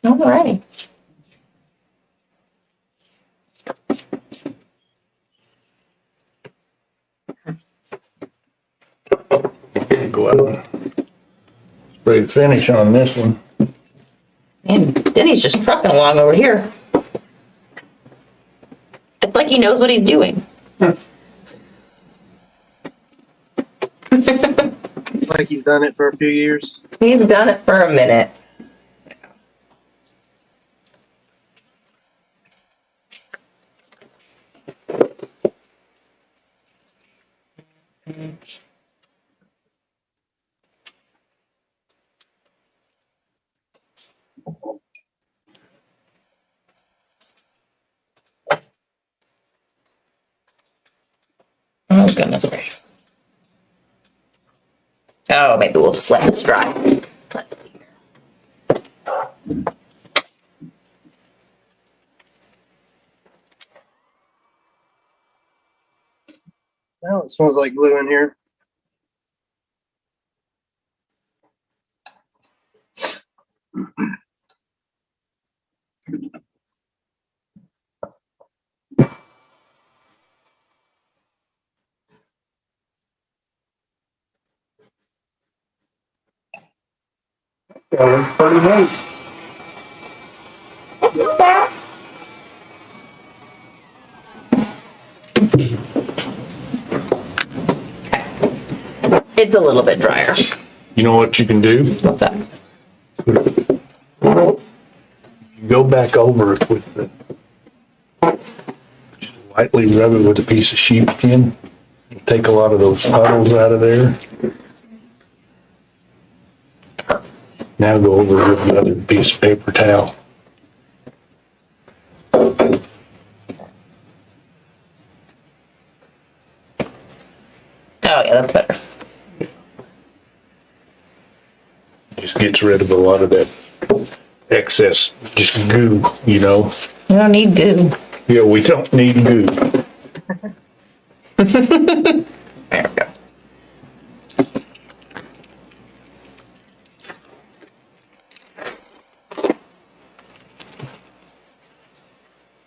All right. Go out and spray the finish on this one. And Denny's just trucking along over here. It's like he knows what he's doing. Like he's done it for a few years. He's done it for a minute. goodness gracious. Oh, maybe we'll just let this dry. Let's see here. Now it smells like glue in here. That looks pretty neat. It's a little bit drier. You know what you can do? What's that? You go back over it with the, just lightly rub it with a piece of sheepskin. Take a lot of those puddles out of there. Now go over it with another piece of paper towel. Oh, yeah, that's better. Just gets rid of a lot of that excess, just goo, you know? We don't need goo. Yeah, we don't need goo. There we go.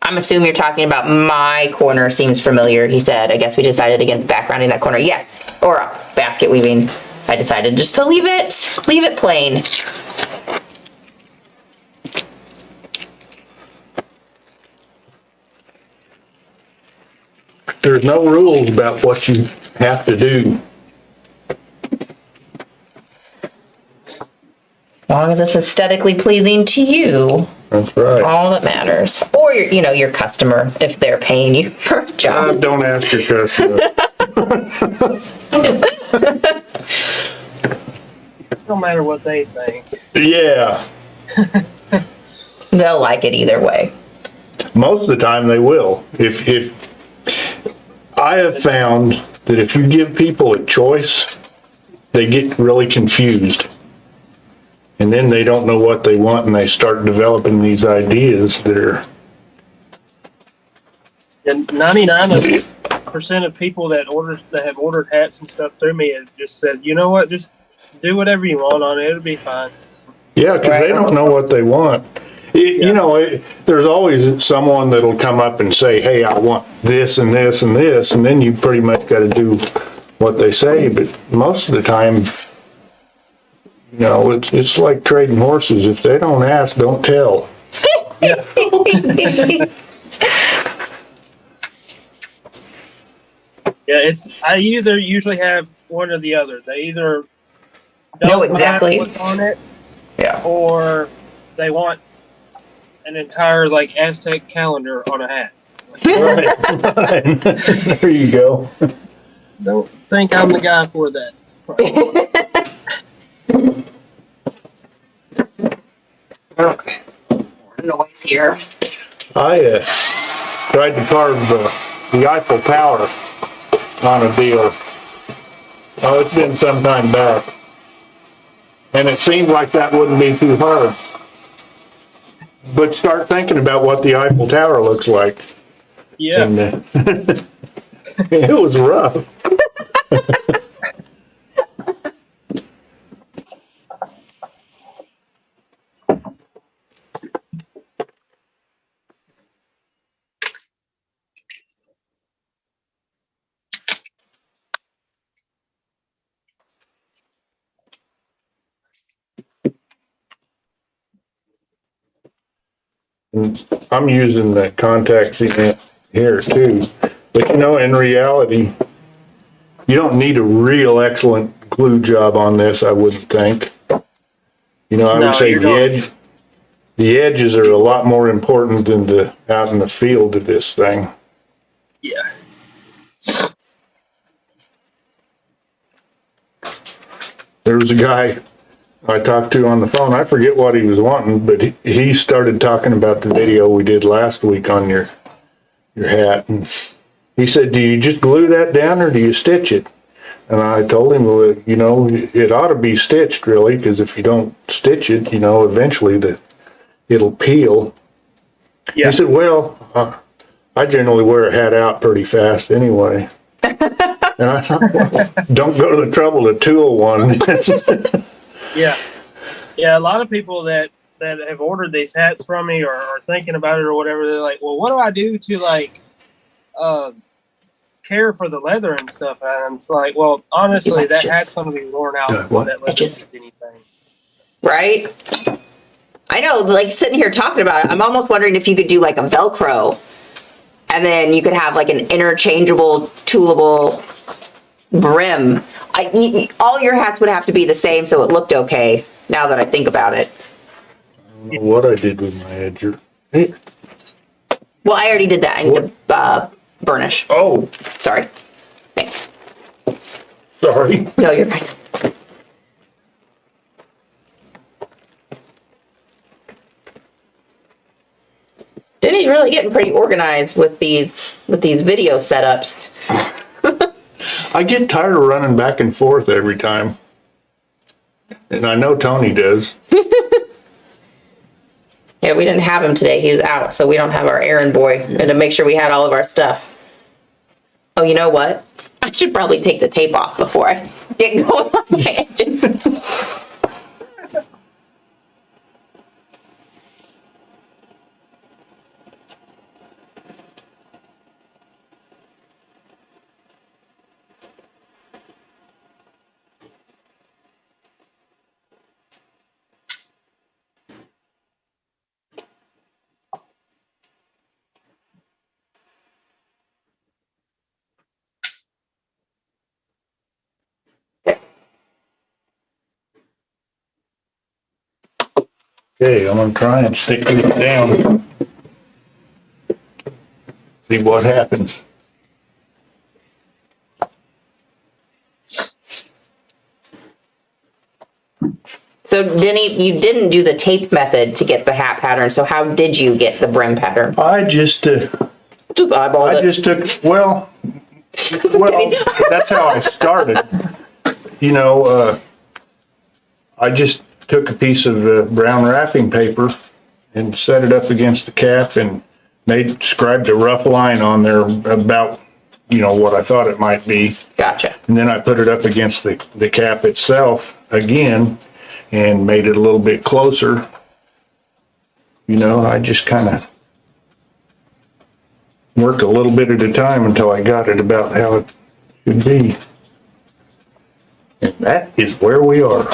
I'm assuming you're talking about my corner seems familiar, he said. I guess we decided against backgrounding that corner. Yes, or basket weaving. I decided just to leave it plain. There's no rules about what you have to do. As long as it's aesthetically pleasing to you, That's right. all that matters. Or your customer, if they're paying you for a job. Don't ask your customer. No matter what they think. Yeah, They'll like it either way. most of the time they will. If I have found that if you give people a choice, they get really confused. And then they don't know what they want and they start developing these ideas that are, And 99% of people that have ordered hats and stuff through me have just said, you know what, just do whatever you want on it. It'll be fine. yeah, because they don't know what they want. You know, there's always someone that'll come up and say, hey, I want this and this and this, and then you pretty much got to do what they say. But most of the time, you know, it's like trading horses. If they don't ask, don't tell. Yeah. Yeah, I either usually have one or the other. They either don't No, exactly. mind what's on it, Yeah. or they want an entire like Aztec calendar on a hat. There you go. Don't think I'm the guy for that. Okay. More noise here. I tried to carve the Eiffel Tower on a deal. Oh, it's been some time back. And it seemed like that wouldn't be too hard. But start thinking about what the Eiffel Tower looks like. Yeah. And it was rough. I'm using the contact cement here too. But you know, in reality, you don't need a real excellent glue job on this, I wouldn't think. You know, I No, would say you don't. the edges are a lot more important than out in the field of this thing. Yeah. There was a guy I talked to on the phone. I forget what he was wanting, but he started talking about the video we did last week on your hat. And He said, do you just glue that down or do you stitch it? And I told him, well, you know, it ought to be stitched really, because if you don't stitch it, you know, eventually it'll peel. Yeah. He said, well, I generally wear a hat out pretty fast anyway. And I thought, well, don't go to the trouble to tool one. Yeah. Yeah. A lot of people that have ordered these hats from me or are thinking about it or whatever, they're like, well, what do I do to like care for the leather and stuff? And I'm like, well, honestly, that hat's going to be worn out before that leather does anything. Right? I know, like sitting here talking about it, I'm almost wondering if you could do like a Velcro and then you could have like an interchangeable, toolable brim. All your hats would have to be the same so it looked okay, now that I think about it. I don't know what I did with my edger. Hey. Well, I already did that. I need to burnish. Oh, Sorry. Thanks. sorry. No, you're fine. Denny's really getting pretty organized with these video setups. I get tired of running back and forth every time. And I know Tony does. Yeah, we didn't have him today. He was out, so we don't have our errand boy and to make sure we had all of our stuff. Oh, you know what? I should probably take the tape off before I get going on my edges. Okay, I'm gonna try and stick this down. See what happens. So, Denny, you didn't do the tape method to get the hat pattern, so how did you get the brim pattern? I just Just eyeballed I it. just took, well, that's how I started. You know, I just took a piece of brown wrapping paper and set it up against the cap and scribed a rough line on there about, you know, what I thought it might be. Gotcha. And then I put it up against the cap itself again and made it a little bit closer. You know, I just kind of worked a little bit at a time until I got it about how it should be. And that is where we are.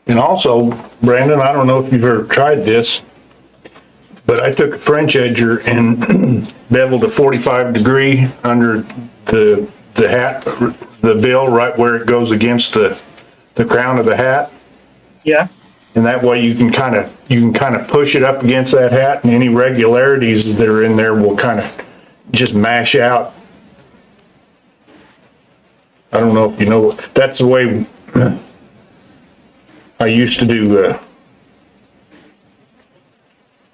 And also, Brandon, I don't know if you've ever tried this, but I took a French edger and beveled a 45-degree under the hat, the bill, right where it goes against the crown of the hat. Yeah. And that way you can kind of push it up against that hat, and any irregularities that are in there will kind of just mash out. I don't know if you know, that's the way I used to do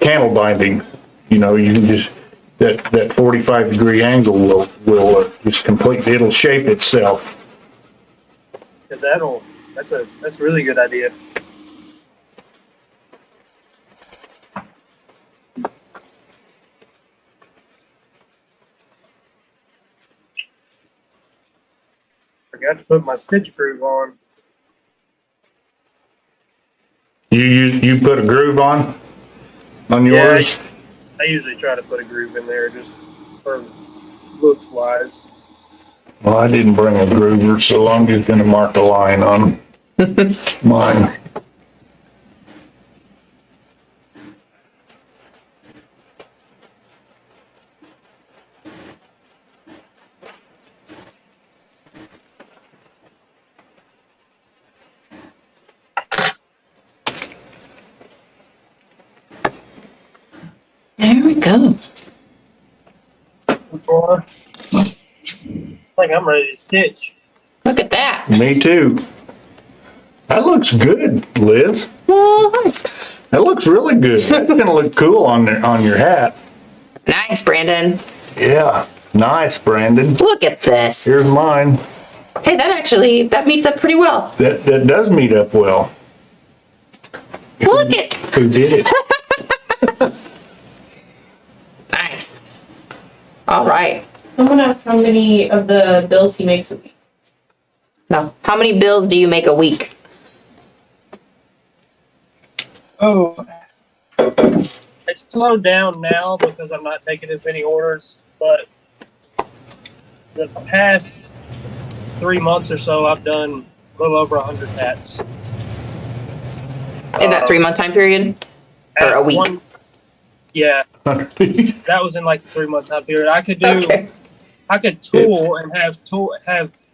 camo binding. You know, you can just, that 45-degree angle will just completely, it'll shape itself. Yeah, that's a really good idea. Forgot to put my stitch groove on. You put a groove on yours? Yeah, I usually try to put a groove in there just for looks wise. Well, I didn't bring a groover, so I'm just gonna mark a line on mine. There we go. Before. I think I'm ready to stitch. Look at that. Me too. That looks good, Liz. Oh, thanks. That looks really good. That's gonna look cool on your hat. Nice, Brandon. Yeah, nice, Brandon. Look at this. Here's mine. Hey, that meets up pretty well. That does meet up well. Look at, Who did it? nice. All right. Someone asked how many of the bills he makes a week. Now, how many bills do you make a week? Oh, it's slowed down now because I'm not taking as many orders, but the past 3 months or so, I've done a little over 100 hats. In that 3-month time period? Or a week? Yeah, that was in like the 3-month time period. I could do, Okay. I could tool and have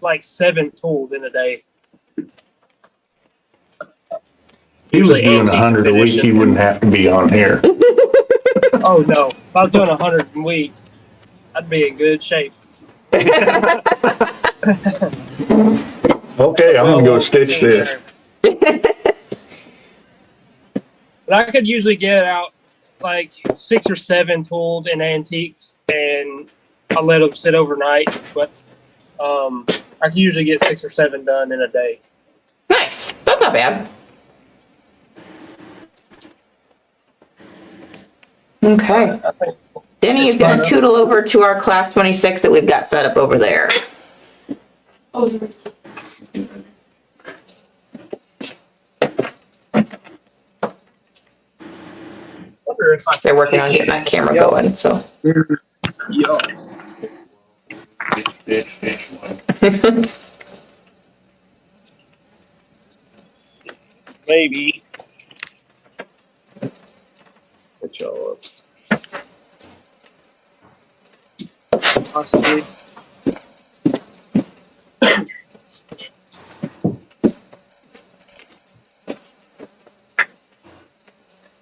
like 7 tools in a day. He was Usually doing antique 100 a week. finish. He wouldn't have to be on here. Oh no, if I was doing 100 a week, I'd be in good shape. Okay, I'm gonna go stitch this. But I could usually get out like 6 or 7 tooled and antiqued, and I let them sit overnight. But I can usually get 6 or 7 done in a day. Nice. That's not bad. Okay. I think Denny is going to tootle over to our class 26 that we've got set up over there. Oh, sorry. wonder if I They're working on getting that camera going, so. Yeah. Maybe. Set y'all up. Possibly.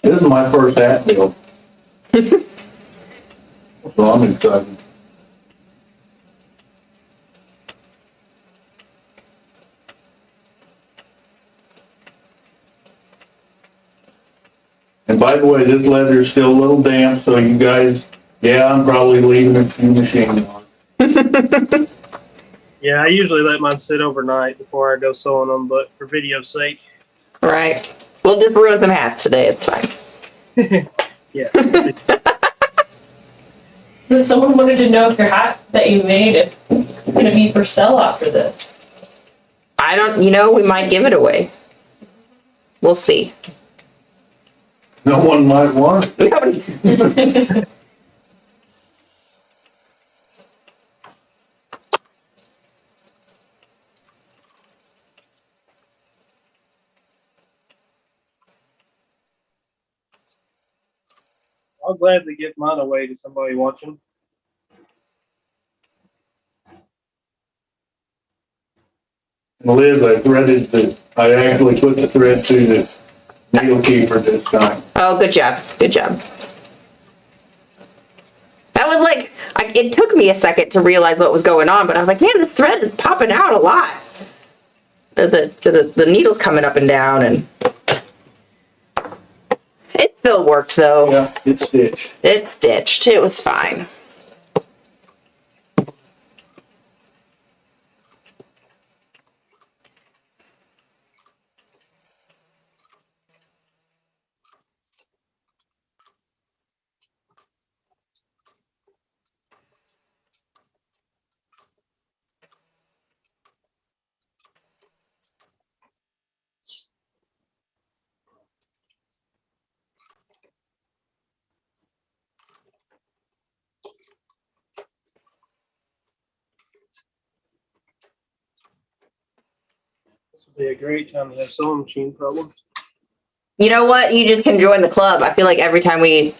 This is my first hat deal. So I'm excited. And by the way, this leather is still a little damp, so you guys, yeah, I'm probably leaving it in the machine on. Yeah, I usually let mine sit overnight before I go sewing them, but for video's sake. Right. We'll just ruin some hats today. It's fine. Yeah. But someone wanted to know if your hat that you made is going to be for sale after this. I don't, we might give it away. We'll see. No one might want it. I'll gladly give mine away to somebody watching. Liz, I actually put the thread through the needle keeper this time. Oh, good job. Good job. That was like, it took me a second to realize what was going on, but I was like, man, this thread is popping out a lot. The needle's coming up and down, and it still worked though. Yeah, it's stitched. It's stitched. It was fine. This would be a great time to have sewing machine problems. You know what? You just can join the club. I feel like every time we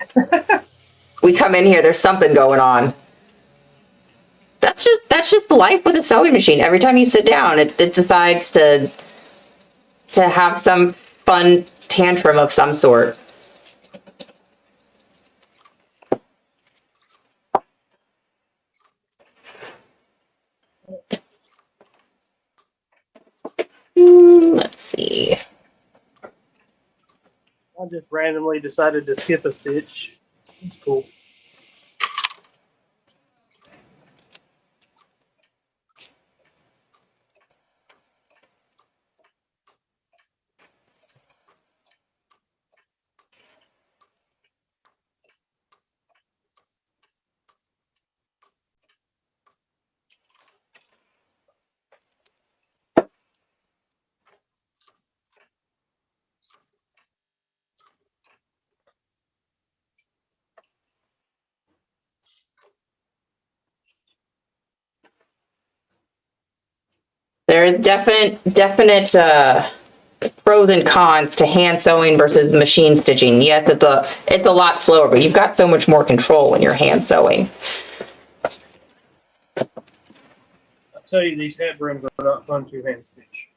come in here, there's something going on. That's just life with a sewing machine. Every time you sit down, it decides to have some fun tantrum of some sort. Let's see. I just randomly decided to skip a stitch. It's cool. There is definite pros and cons to hand sewing versus machine stitching. Yes, it's a lot slower, but you've got so much more control when you're hand sewing. I tell you, these head brims are not fun to hand stitch.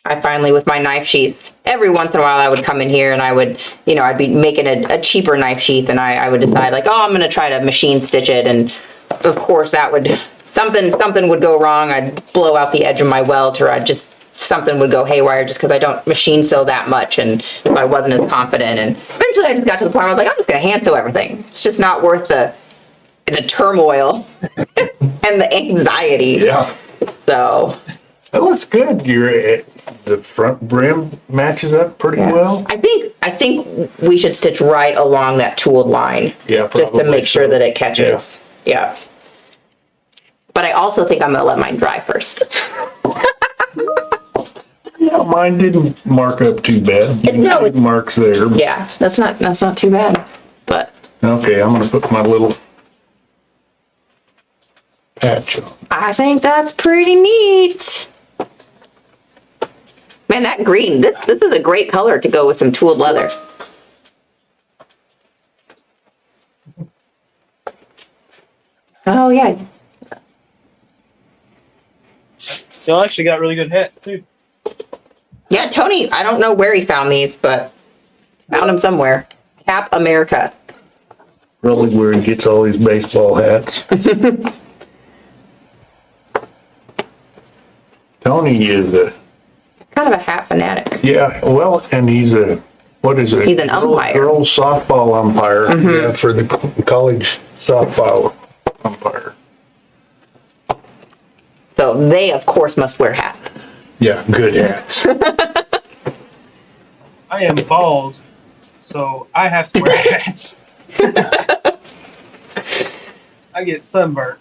I finally, with my knife sheaths, every once in a while I would come in here and I would, I'd be making a cheaper knife sheath and I would decide like, oh, I'm going to try to machine stitch it. And of course that would, something would go wrong. I'd blow out the edge of my welt, or something would go haywire just because I don't machine sew that much and so I wasn't as confident. And eventually I just got to the point where I was like, I'm just going to hand sew everything. It's just not worth the turmoil and the anxiety. Yeah. So. That looks good. The front brim matches up pretty well. I think we should stitch right along that tooled line. Yeah, just to probably make sure so. that it catches. Yeah. But I also think I'm gonna let mine dry first. Yeah, mine didn't mark up too bad. No, it's marks there. Yeah, that's not too bad. But Okay, I'm gonna put my little patch on. I think that's pretty neat. Man, that green, this is a great color to go with some tooled leather. Oh yeah. Y'all actually got really good hats too. Yeah, Tony, I don't know where he found these, but found them somewhere. Cap America. Probably where he gets all his baseball hats. Tony is Kind of a hat fanatic. yeah, well, and he's what is it? He's an umpire. Girls softball umpire. Yeah, for the college softball umpire. So they, of course, must wear hats. Yeah, good hats. I am bald, so I have to wear hats. I get sunburnt.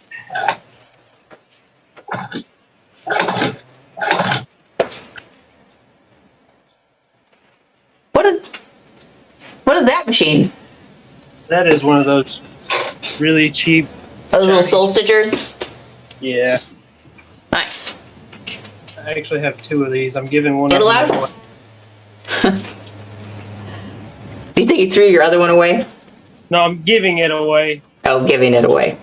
What is that machine? That is one of those really cheap. Those little soul stitchers? Yeah, Nice. I actually have two of these. I'm giving one. Get of allowed? them away. Do you think you threw your other one away? No, I'm giving it away. Oh, giving it away.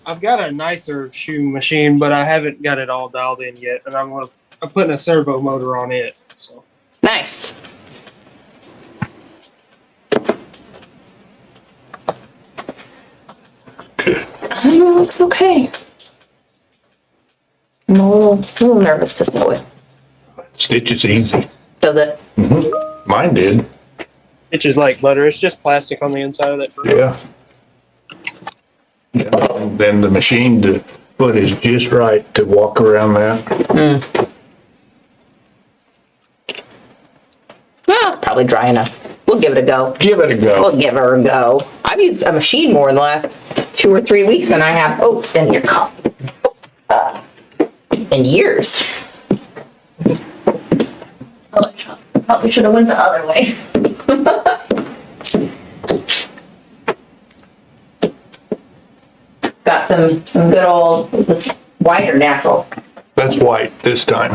I've got a nicer shoe machine, but I haven't got it all dialed in yet, and I'm putting a servo motor on it. So Nice. It looks okay. I'm a little nervous to sew it. Stitch is easy. Does it? Mine did. it's just like butter. It's just plastic on the inside of that. Yeah. Yeah. And then the machine to foot is just right to walk around that. Well, it's probably dry enough. We'll give it a go. Give it a go. We'll give her a go. I've used a machine more in the last 2 or 3 weeks than I have, in your cup. In years. Probably should have went the other way. Got some good old, white or natural? That's white this time.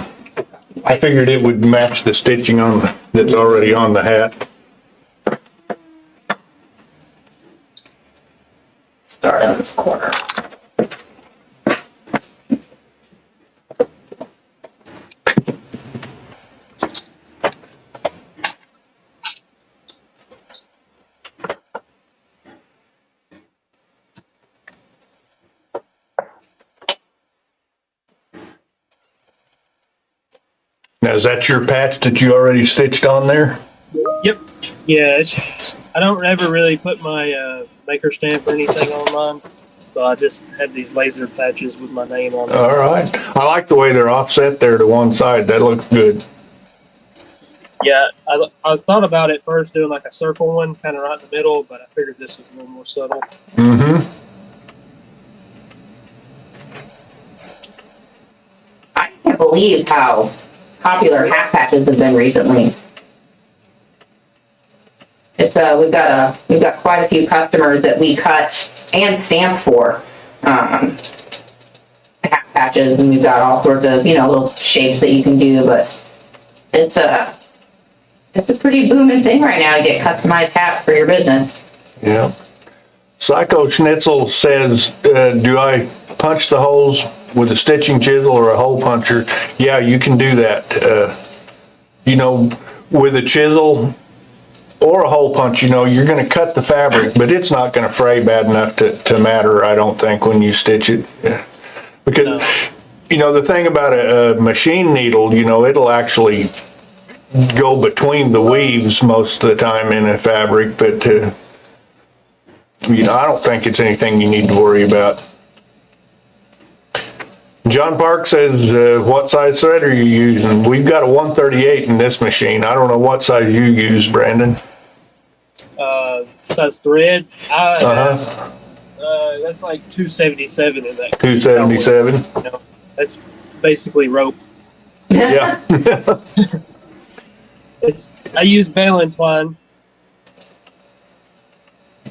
I figured it would match the stitching on that's already on the hat. Start in this corner. Now, is that your patch that you already stitched on there? Yep. Yeah, I don't ever really put my maker stamp or anything on mine, so I just have these laser patches with my name on them. All right. I like the way they're offset there to one side. That looks good. Yeah, I thought about it first doing like a circle one, kind of right in the middle, but I figured this was a little more subtle. Mm-hmm. I can't believe how popular hat patches have been recently. It's we've got quite a few customers that we cut and stamp for hat patches, and we've got all sorts of little shapes that you can do. But it's a pretty booming thing right now to get customized hats for your business. Yeah. Psycho Schnitzel says, do I punch the holes with a stitching chisel or a hole puncher? Yeah, you can do that. With a chisel or a hole punch, you're going to cut the fabric, but it's not going to fray bad enough to matter, I don't think, when you stitch it. Because, the thing about a machine needle, it'll actually go between the weaves most of the time in a fabric, but, I don't think it's anything you need to worry about. John Park says, what size thread are you using? We've got a 138 in this machine. I don't know what size you use, Brandon. Size thread, that's like 277 in that. 277? That's basically rope. Yeah. I use baling twine.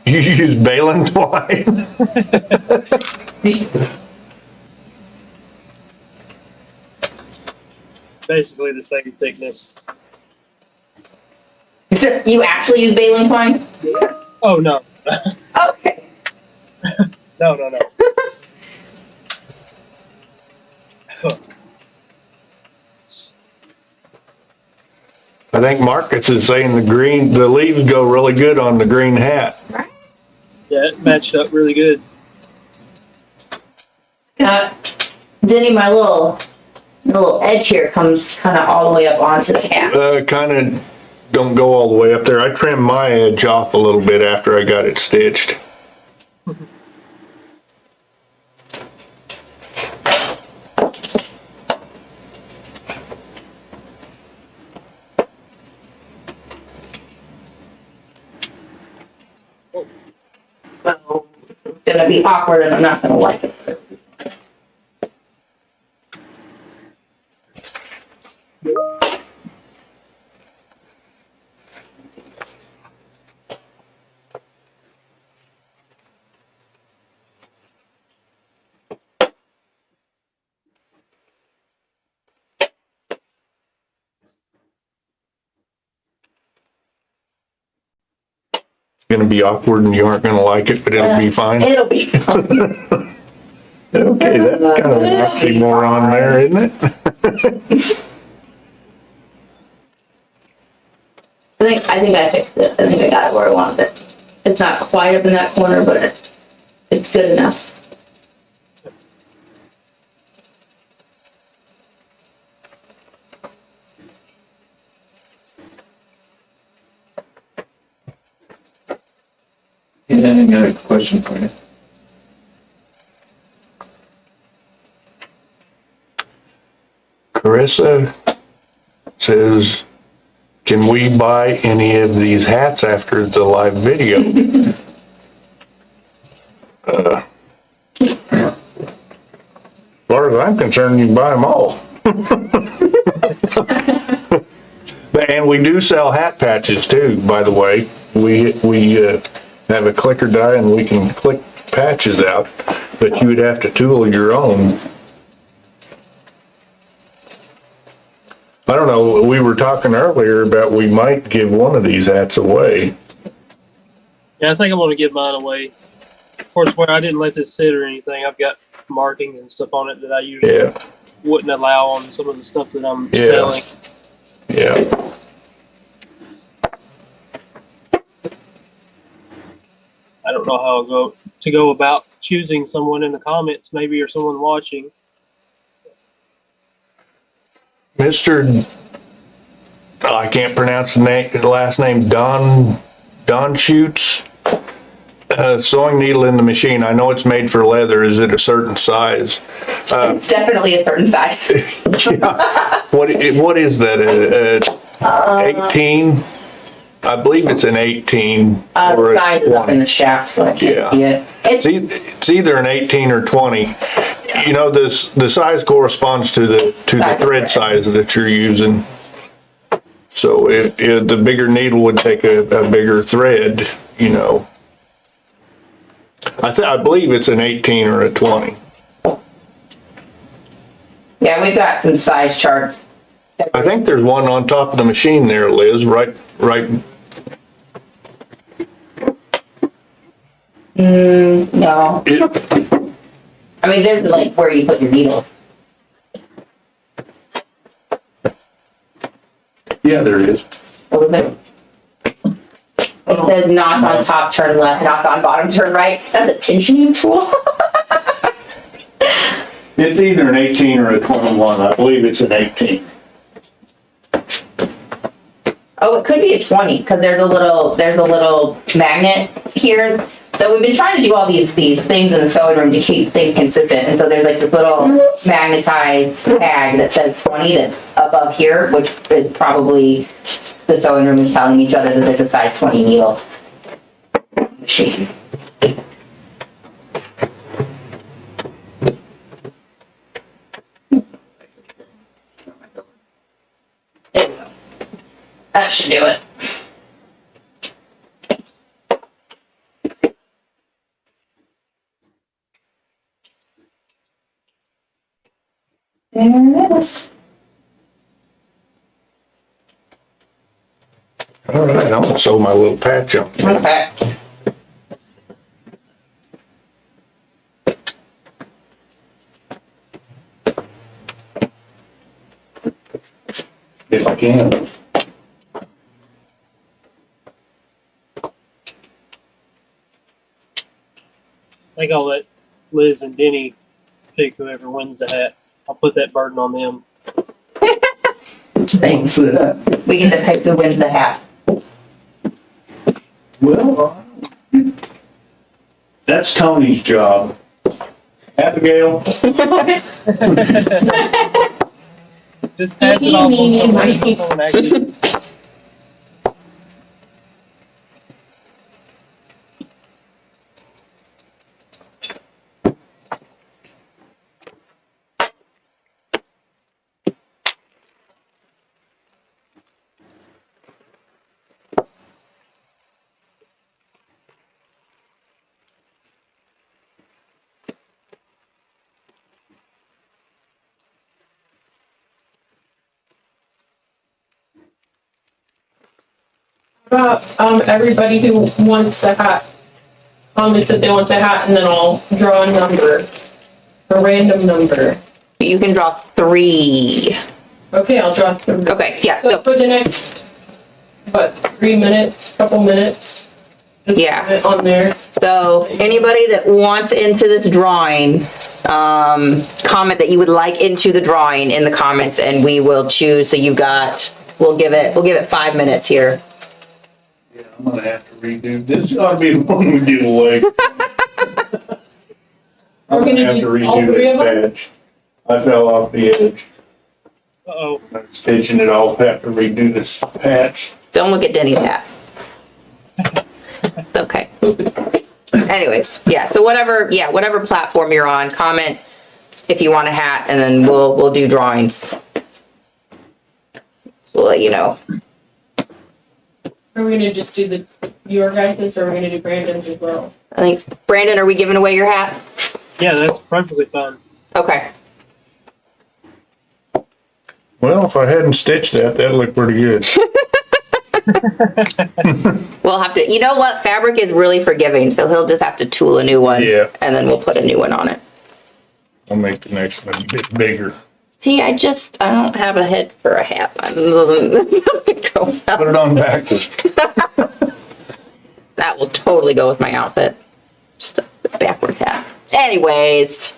You use baling twine? It's basically the same thickness. So you actually use baling twine? Oh, no. Okay. No. I think Marcus is saying the leaves go really good on the green hat. Right. Yeah, it matched up really good. Denny, my little edge here comes kind of all the way up onto the hat. Kind of don't go all the way up there. I trimmed my edge off a little bit after I got it stitched. So it's gonna be awkward and I'm not gonna like it. Going to be awkward and you aren't going to like it, but it'll be fine. It'll be fun. Okay, that's kind of an oxymoron there, isn't it? I think I fixed it. I think I got it where I wanted it. It's not quite up in that corner, but it's good enough. Yeah, I got a question for you. Carissa says, can we buy any of these hats after the live video? As far as I'm concerned, you can buy them all. And we do sell hat patches too, by the way. We have a clicker die and we can click patches out, but you would have to tool your own. I don't know, we were talking earlier about we might give one of these hats away. Yeah, I think I'm going to give mine away. Of course, where I didn't let this sit or anything, I've got markings and stuff on it that I usually wouldn't allow on some of the stuff that I'm selling. Yeah. I don't know how I'll go about choosing someone in the comments, maybe, or someone watching. Mr. I can't pronounce the last name, Don Shoots. Sewing needle in the machine. I know it's made for leather. Is it a certain size? It's definitely a certain size. Yeah. What is that? 18? I believe it's an 18 or a Size is up 20. in the shaft, so I can't Yeah. see it. It's either an 18 or 20. You know, the size corresponds to the thread size that you're using. So the bigger needle would take a bigger thread, you know. I believe it's an 18 or a 20. Yeah, we've got some size charts. I think there's one on top of the machine there, Liz, right. No. I mean, there's like where you put your needles. Yeah, there is. What was it? It says knots on top, turn left, knots on bottom, turn right. That's a tensioning tool. It's either an 18 or a 21. I believe it's an 18. Oh, it could be a 20 because there's a little magnet here. So we've been trying to do all these things in the sewing room to keep things consistent. And so there's like this little magnetized tag that says 20 that's above here, which is probably the sewing room is telling each other that there's a size 20 needle machine. There we go. That should do it. There it is. All right, I'm gonna sew my little patch on. Okay. If I can. I think I'll let Liz and Denny pick whoever wins the hat. I'll put that burden on them. Thanks. We get to pick who wins the hat. Well, that's Tony's job. Abigail? Just pass it off on someone actually. About everybody who wants the hat comments that they want the hat, and then I'll draw a number, a random number. You can draw 3. Okay, I'll draw 3. Okay, yeah, So so, for the next, 3 minutes, couple minutes. Just Yeah. put it on there. so anybody that wants into this drawing, comment that you would like into the drawing in the comments and we will choose. So we'll give it 5 minutes here. Yeah, I'm gonna have to redo, this ought to be the one we give away. I'm gonna have to do all redo 3 this of them? patch. I fell off the edge. Uh-oh. I'm stitching it off, have to redo this patch. Don't look at Denny's hat. It's okay. Anyways, yeah, so whatever platform you're on, comment if you want a hat and then we'll do drawings. We'll let you know. Are we gonna just do your guys' or are we gonna do Brandon's as well? I think, Brandon, are we giving away your hat? Yeah, that's perfectly fine. Okay. Well, if I hadn't stitched that'd look pretty good. We'll have to, you know what, fabric is really forgiving, so he'll just have to tool a new one. Yeah. And then we'll put a new one on it. I'll make the next one a bit bigger. See, I don't have a head for a hat. Put it on backwards. That will totally go with my outfit. Just a backwards hat. Anyways,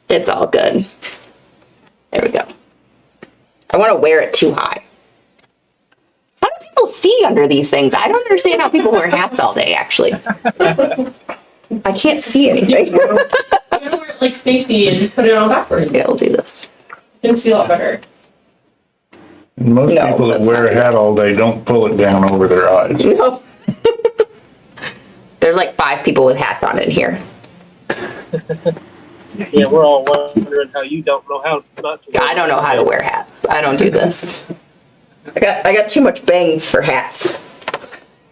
it's all good. There we go. I want to wear it too high. see under these things? I don't understand how people wear hats all day, actually. I can't see anything. You gotta wear it like Stacy and put it on backwards. Yeah, we'll do this. You can see a lot better. Most No, people that that's wear not a hat all day don't pull it down over their eyes. No. There's like 5 people with hats on in here. Yeah, we're all wondering how you don't know how not to. I don't know how to wear hats. I don't do this. I got too much bangs for hats.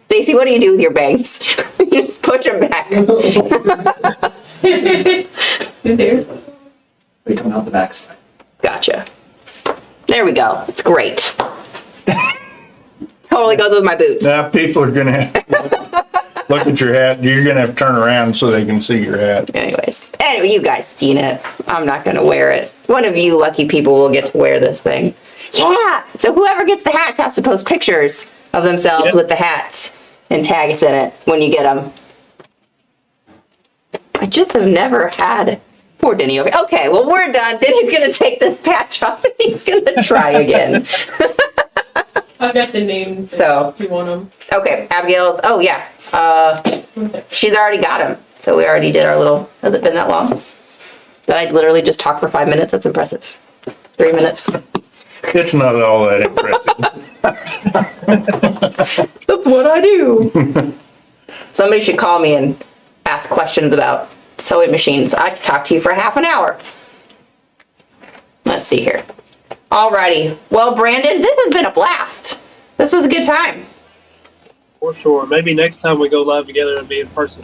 Stacy, what do you do with your bangs? You just push them back. There's They come out the backside. Gotcha. There we go. It's great. Totally goes with my boots. Now people are gonna look at your hat. You're gonna have to turn around so they can see your hat. Anyway, you guys seen it. I'm not gonna wear it. One of you lucky people will get to wear this thing. Yeah. So whoever gets the hats has to post pictures of themselves with the hats and tag us in it when you get them. I just have never had. Poor Denny over. Okay, well we're done. Denny's gonna take this patch off and he's gonna try again. I've got the names. So- if you want them. Okay, Abigail's. Oh yeah. She's already got them. So we already did our little. Has it been that long? That I literally just talked for 5 minutes. That's impressive. 3 minutes. It's not all that impressive. That's what I do. Somebody should call me and ask questions about sewing machines. I could talk to you for half an hour. Let's see here. Alrighty. Well, Brandon, this has been a blast. This was a good time. For sure. Maybe next time we go live together it'll be in person.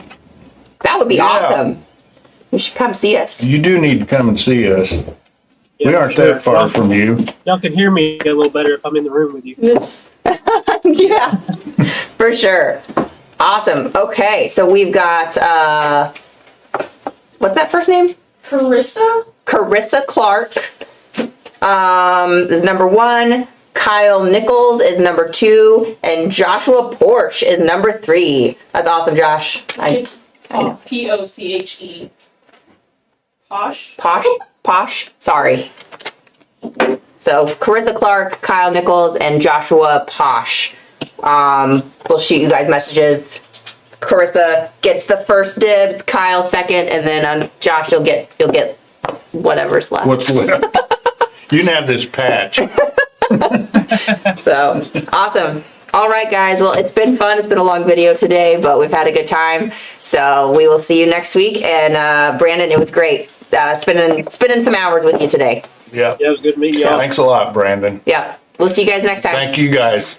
That would be Yeah. awesome. You should come see us. You do need to come and see us. Yeah, We aren't for sure. that far from you. Y'all can hear me a little better if I'm in the room with you. Yes. Yeah, for sure. Awesome. Okay, so we've got, what's that first name? Carissa? Carissa Clark is number 1. Kyle Nichols is number 2. And Joshua Porsche is number 3. That's awesome, Josh. It's I know. Poche. Posh? Posh. Sorry. So Carissa Clark, Kyle Nichols, and Joshua Posh. We'll shoot you guys messages. Carissa gets the first dibs, Kyle second, and then Josh, you'll get whatever's left. What's left? You can have this patch. So awesome. All right, guys. Well, it's been fun. It's been a long video today, but we've had a good time. So we will see you next week. And Brandon, it was great spending some hours with you today. Yeah. Yeah, it was good to meet you. Thanks a lot, Brandon. Yeah. We'll see you guys next time. Thank you guys.